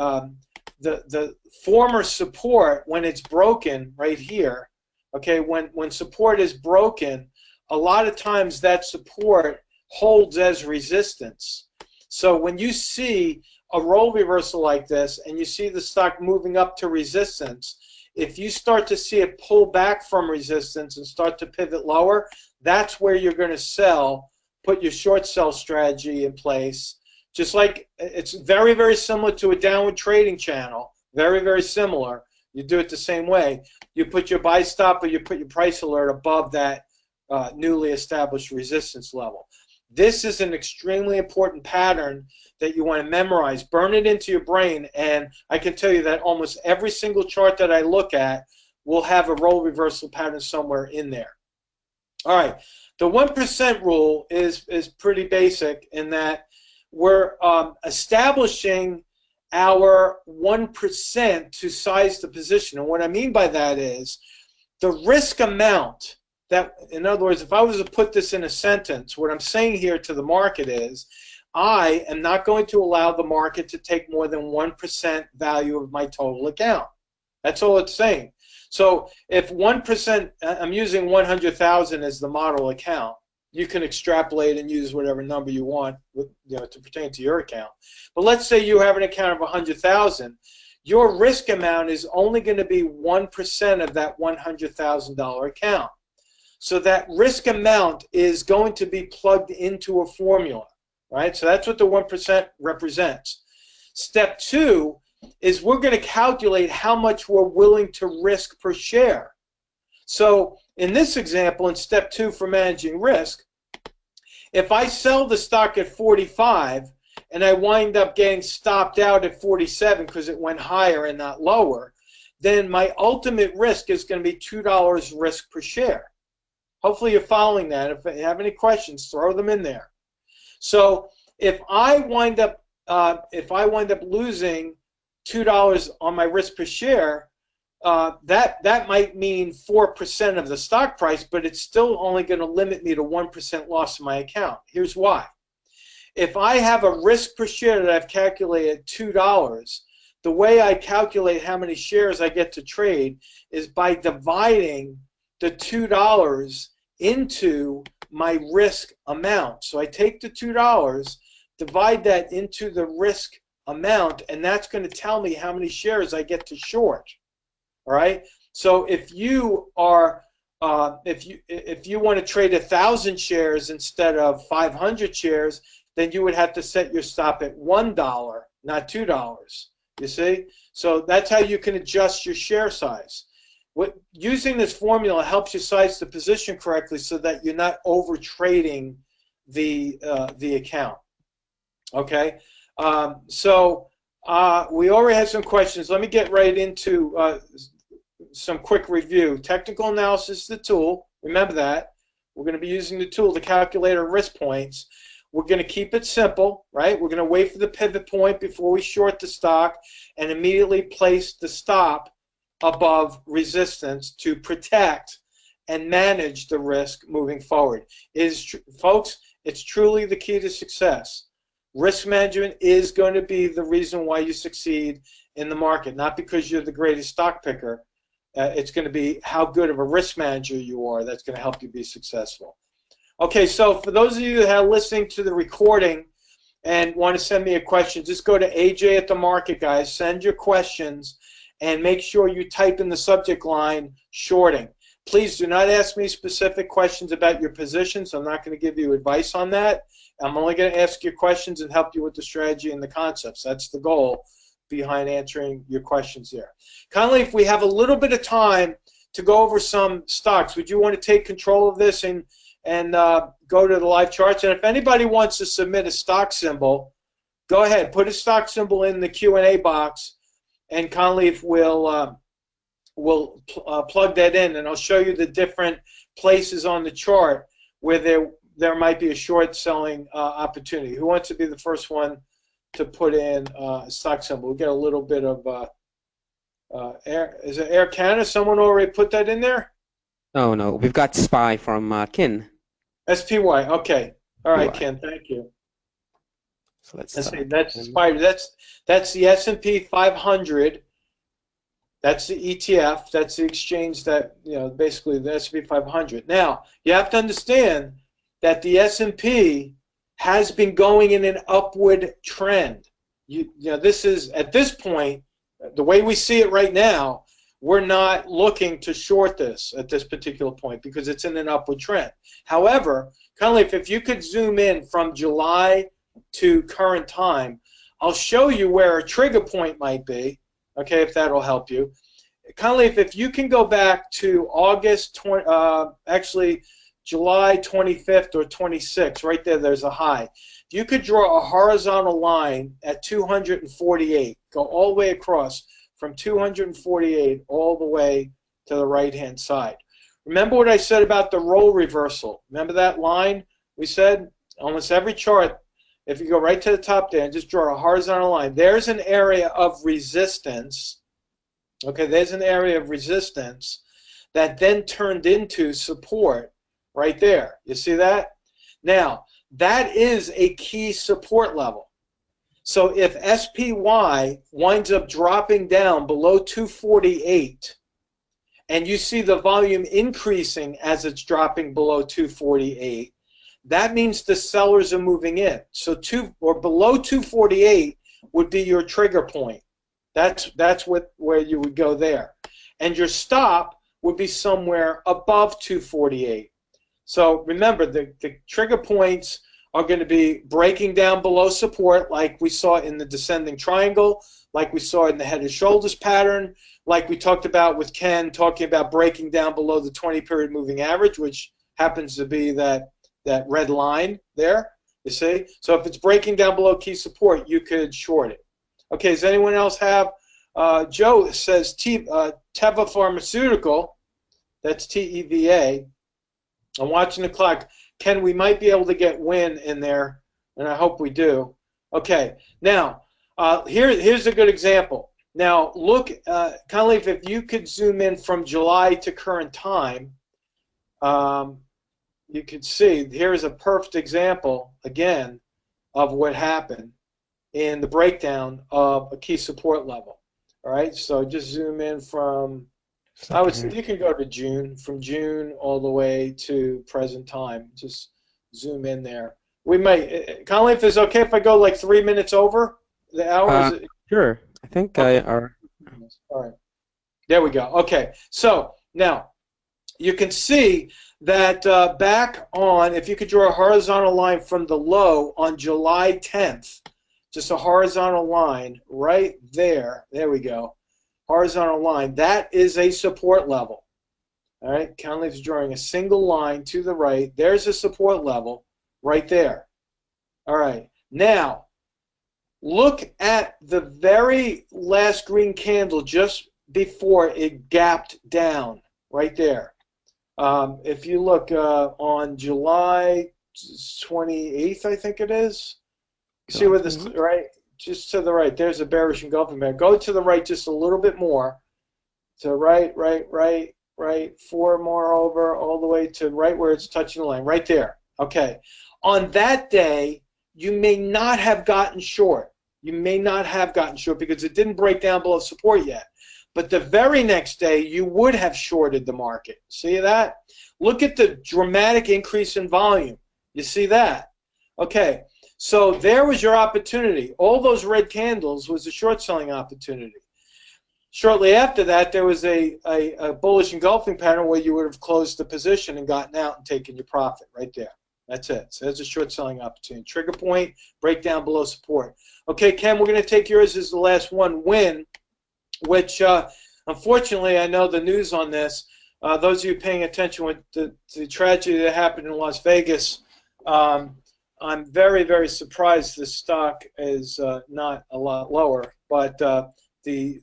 former support, when it's broken right here, okay, when support is broken, a lot of times that support holds as resistance. So when you see a role reversal like this and you see the stock moving up to resistance, if you start to see it pull back from resistance and start to pivot lower, that's where you're going to sell, put your short sell strategy in place. Just like it's very, very similar to a downward trading channel, very, very similar. You do it the same way. You put your buy stop or you put your price alert above that newly established resistance level. This is an extremely important pattern that you want to memorize. Burn it into your brain, and I can tell you that almost every single chart that I look at will have a role reversal pattern somewhere in there. All right, the 1% rule is pretty basic in that we're establishing our 1% to size the position. And what I mean by that is the risk amount that, in other words, if I was to put this in a sentence, what I'm saying here to the market is I am not going to allow the market to take more than 1% value of my total account. That's all it's saying. So if 1%, I'm using 100,000 as the model account. You can extrapolate and use whatever number you want with, to pertain to your account. But let's say you have an account of 100,000. Your risk amount is only going to be 1% of that $100,000 account. So that risk amount is going to be plugged into a formula, right? So that's what the 1% represents. Step 2 is we're going to calculate how much we're willing to risk per share. So in this example, in step 2 for managing risk, if I sell the stock at 45 and I wind up getting stopped out at 47 because it went higher and not lower, then my ultimate risk is going to be $2 risk per share. Hopefully you're following that. If you have any questions, throw them in there. So if I wind up losing $2 on my risk per share, that might mean 4% of the stock price, but it's still only going to limit me to 1% loss in my account. Here's why. If I have a risk per share that I've calculated at $2, the way I calculate how many shares I get to trade is by dividing the $2 into my risk amount. So I take the $2, divide that into the risk amount, and that's going to tell me how many shares I get to short. All right. So if you are if you want to trade 1,000 shares instead of 500 shares, then you would have to set your stop at $1, not $2. You see? So that's how you can adjust your share size. Using this formula helps you size the position correctly so that you're not over trading the account. Okay. We already had some questions. Let me get right into some quick review. Technical analysis is the tool. Remember that. We're going to be using the tool to calculate our risk points. We're going to keep it simple, right? We're going to wait for the pivot point before we short the stock and immediately place the stop above resistance to protect and manage the risk moving forward. Folks, it's truly the key to success. Risk management is going to be the reason why you succeed in the market, not because you're the greatest stock picker. It's going to be how good of a risk manager you are that's going to help you be successful. Okay, so for those of you that are listening to the recording and want to send me a question, just go to AJ at the Market, guys. Send your questions and make sure you type in the subject line shorting. Please do not ask me specific questions about your positions. I'm not going to give you advice on that. I'm only going to ask you questions and help you with the strategy and the concepts. That's the goal behind answering your questions there. Kindly, if we have a little bit of time to go over some stocks, would you want to take control of this and go to the live charts? And if anybody wants to submit a stock symbol, go ahead. Put a stock symbol in the Q&A box, and Conley will plug that in, and I'll show you the different places on the chart where there might be a short selling opportunity. Who wants to be the first one to put in a stock symbol? We'll get a little bit of Air. Is it Air Canada? Someone already put that in there? Oh, no. We've got SPY from Kin. SPY. Okay. All right, SPY. Ken. Thank you. So let's see. That's SPY. That's the S&P 500. That's the ETF. That's the exchange that, basically the S&P 500. Now, you have to understand that the S&P has been going in an upward trend. This is, at this point, the way we see it right now, we're not looking to short this at this particular point because it's in an upward trend. However, Conley, if you could zoom in from July to current time, I'll show you where a trigger point might be, okay, if that'll help you. Conley, if you can go back to actually July 25th or 26th, right there, there's a high. If you could draw a horizontal line at 248, go all the way across from 248 all the way to the right-hand side. Remember what I said about the role reversal? Remember that line? We said almost every chart, if you go right to the top there and just draw a horizontal line, there's an area of resistance. Okay, there's an area of resistance that then turned into support right there. You see that? Now, that is a key support level. So if SPY winds up dropping down below 248 and you see the volume increasing as it's dropping below 248, that means the sellers are moving in. So below 248 would be your trigger point. That's where you would go there. And your stop would be somewhere above 248. So remember, the trigger points are going to be breaking down below support like we saw in the descending triangle, like we saw in the head and shoulders pattern, like we talked about with Ken talking about breaking down below the 20-period moving average, which happens to be that red line there, you see? So if it's breaking down below key support, you could short it. Okay, does anyone else have? Joe says Teva Pharmaceutical, that's T-E-V-A. I'm watching the clock. Ken, we might be able to get win in there, and I hope we do. Okay, now, here's a good example. Now, look, Conley, if you could zoom in from July to current time, you can see here's a perfect example, again, of what happened in the breakdown of a key support level. All right, so just zoom in from, I would say you can go to June, from June all the way to present time. Just zoom in there. We might, Conley, if it's okay if I go like 3 minutes over the hour? Sure. I think okay. I are. All right. There we go. Okay. So now you can see that back on, if you could draw a horizontal line from the low on July 10th, just a horizontal line right there. There we go. Horizontal line. That is a support level. All right. Conley's drawing a single line to the right. There's a support level right there. All right. Now, look at the very last green candle just before it gapped down right there. If you look on July 28th, I think it is. See where this, right? Just to the right. There's a bearish engulfing band. Go to the right just a little bit more. To right, right, right, right. 4 more over, all the way to right where it's touching the line. Right there. Okay. On that day, you may not have gotten short. You may not have gotten short because it didn't break down below support yet. But the very next day, you would have shorted the market. See that? Look at the dramatic increase in volume. You see that? Okay. So there was your opportunity. All those red candles was a short selling opportunity. Shortly after that, there was a bullish engulfing pattern where you would have closed the position and gotten out and taken your profit right there. That's it. So there's a short selling opportunity. Trigger point, breakdown below support. Okay, Ken, we're going to take yours as the last one, win, which unfortunately I know the news on this. Those of you paying attention with the tragedy that happened in Las Vegas, I'm very, very surprised the stock is not a lot lower, but the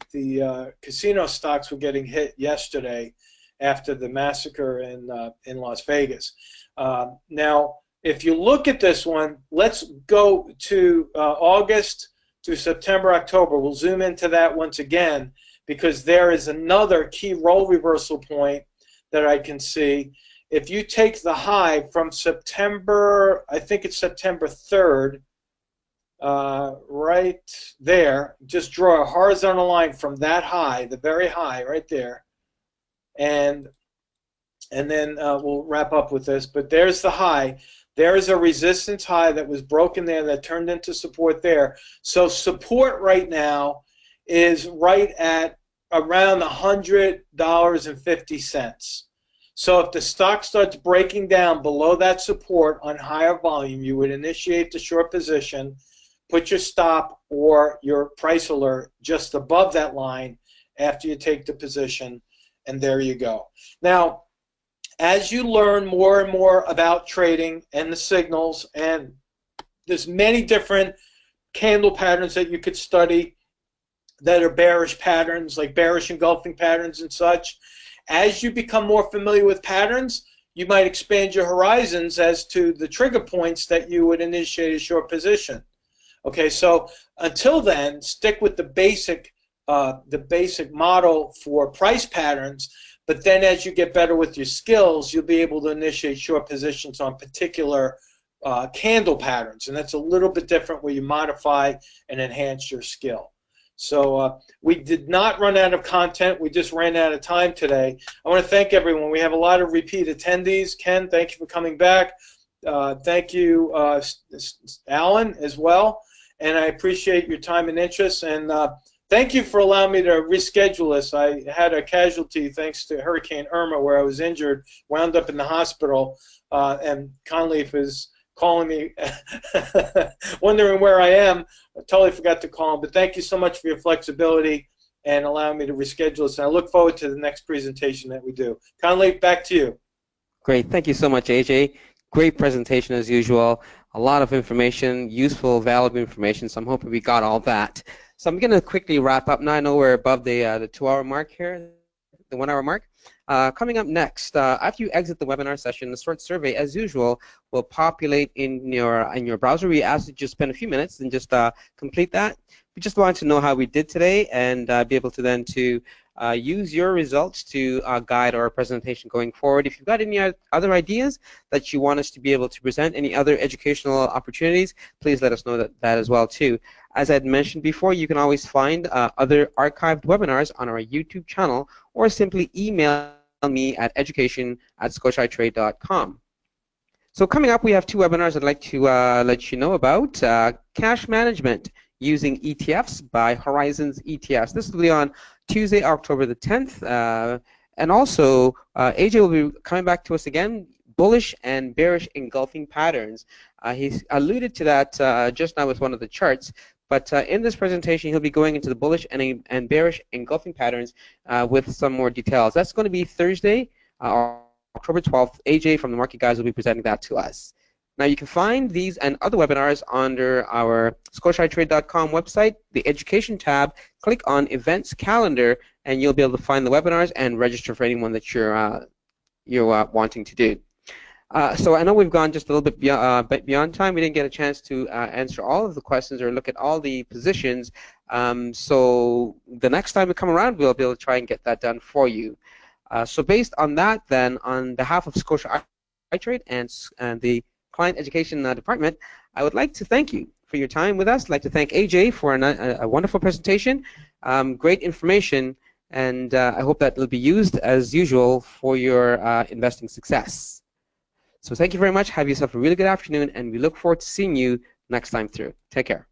casino stocks were getting hit yesterday after the massacre in Las Vegas. Now, if you look at this one, let's go to August to September, October. We'll zoom into that once again because there is another key role reversal point that I can see. If you take the high from September, I think it's September 3rd, right there, just draw a horizontal line from that high, the very high right there, and then we'll wrap up with this. But there's the high. There is a resistance high that was broken there that turned into support there. So support right now is right at around $100.50. So if the stock starts breaking down below that support on higher volume, you would initiate the short position, put your stop or your price alert just above that line after you take the position, and there you go. Now, as you learn more and more about trading and the signals, and there's many different candle patterns that you could study that are bearish patterns, like bearish engulfing patterns and such. As you become more familiar with patterns, you might expand your horizons as to the trigger points that you would initiate a short position. Okay, so until then, stick with the basic model for price patterns, but then as you get better with your skills, you'll be able to initiate short positions on particular candle patterns, and that's a little bit different where you modify and enhance your skill. So we did not run out of content. We just ran out of time today. I want to thank everyone. We have a lot of repeat attendees. Ken, thank you for coming back. Thank you, Alan, as well. And I appreciate your time and interest. And thank you for allowing me to reschedule this. I had a casualty thanks to Hurricane Irma where I was injured, wound up in the hospital, and Conleaf is calling me, wondering where I am. I totally forgot to call him, but thank you so much for your flexibility and allowing me to reschedule this. And I look forward to the next presentation that we do. Conley, back to you. Great. Thank you so much, AJ. Great presentation as usual. A lot of information, useful, valuable information, so I'm hoping we got all that. So I'm going to quickly wrap up now. I know we're above the 2-hour mark here, the 1-hour mark. Coming up next, after you exit the webinar session, the short survey, as usual, will populate in your browser. We ask you to just spend a few minutes and just complete that. We just wanted to know how we did today and be able to then use your results to guide our presentation going forward. If you've got any other ideas that you want us to be able to present, any other educational opportunities, please let us know that as well too. As I had mentioned before, you can always find other archived webinars on our YouTube channel, or simply email me at education@scotiatrade.com. So coming up, we have two webinars I'd like to let you know about. Cash management using ETFs by Horizons ETFs. This will be on Tuesday, October the 10th. And also, AJ will be coming back to us again, bullish and bearish engulfing patterns. He's alluded to that just now with one of the charts. But in this presentation, he'll be going into the bullish and bearish engulfing patterns with some more details. That's going to be Thursday, October 12th. AJ from the Market Guys will be presenting that to us. Now, you can find these and other webinars under our ScotiaTrade.com website, the Education tab. Click on Events Calendar, and you'll be able to find the webinars and register for anyone that you're wanting to do. So I know we've gone just a little bit beyond time. We didn't get a chance to answer all of the questions or look at all the positions. So the next time we come around, we'll be able to try and get that done for you. So based on that, then, on behalf of Scotia iTRADE and the Client Education Department, I would like to thank you for your time with us. I'd like to thank AJ for a wonderful presentation, great information, and I hope that will be used as usual for your investing success. So thank you very much. Have yourself a really good afternoon, and we look forward to seeing you next time through. Take care.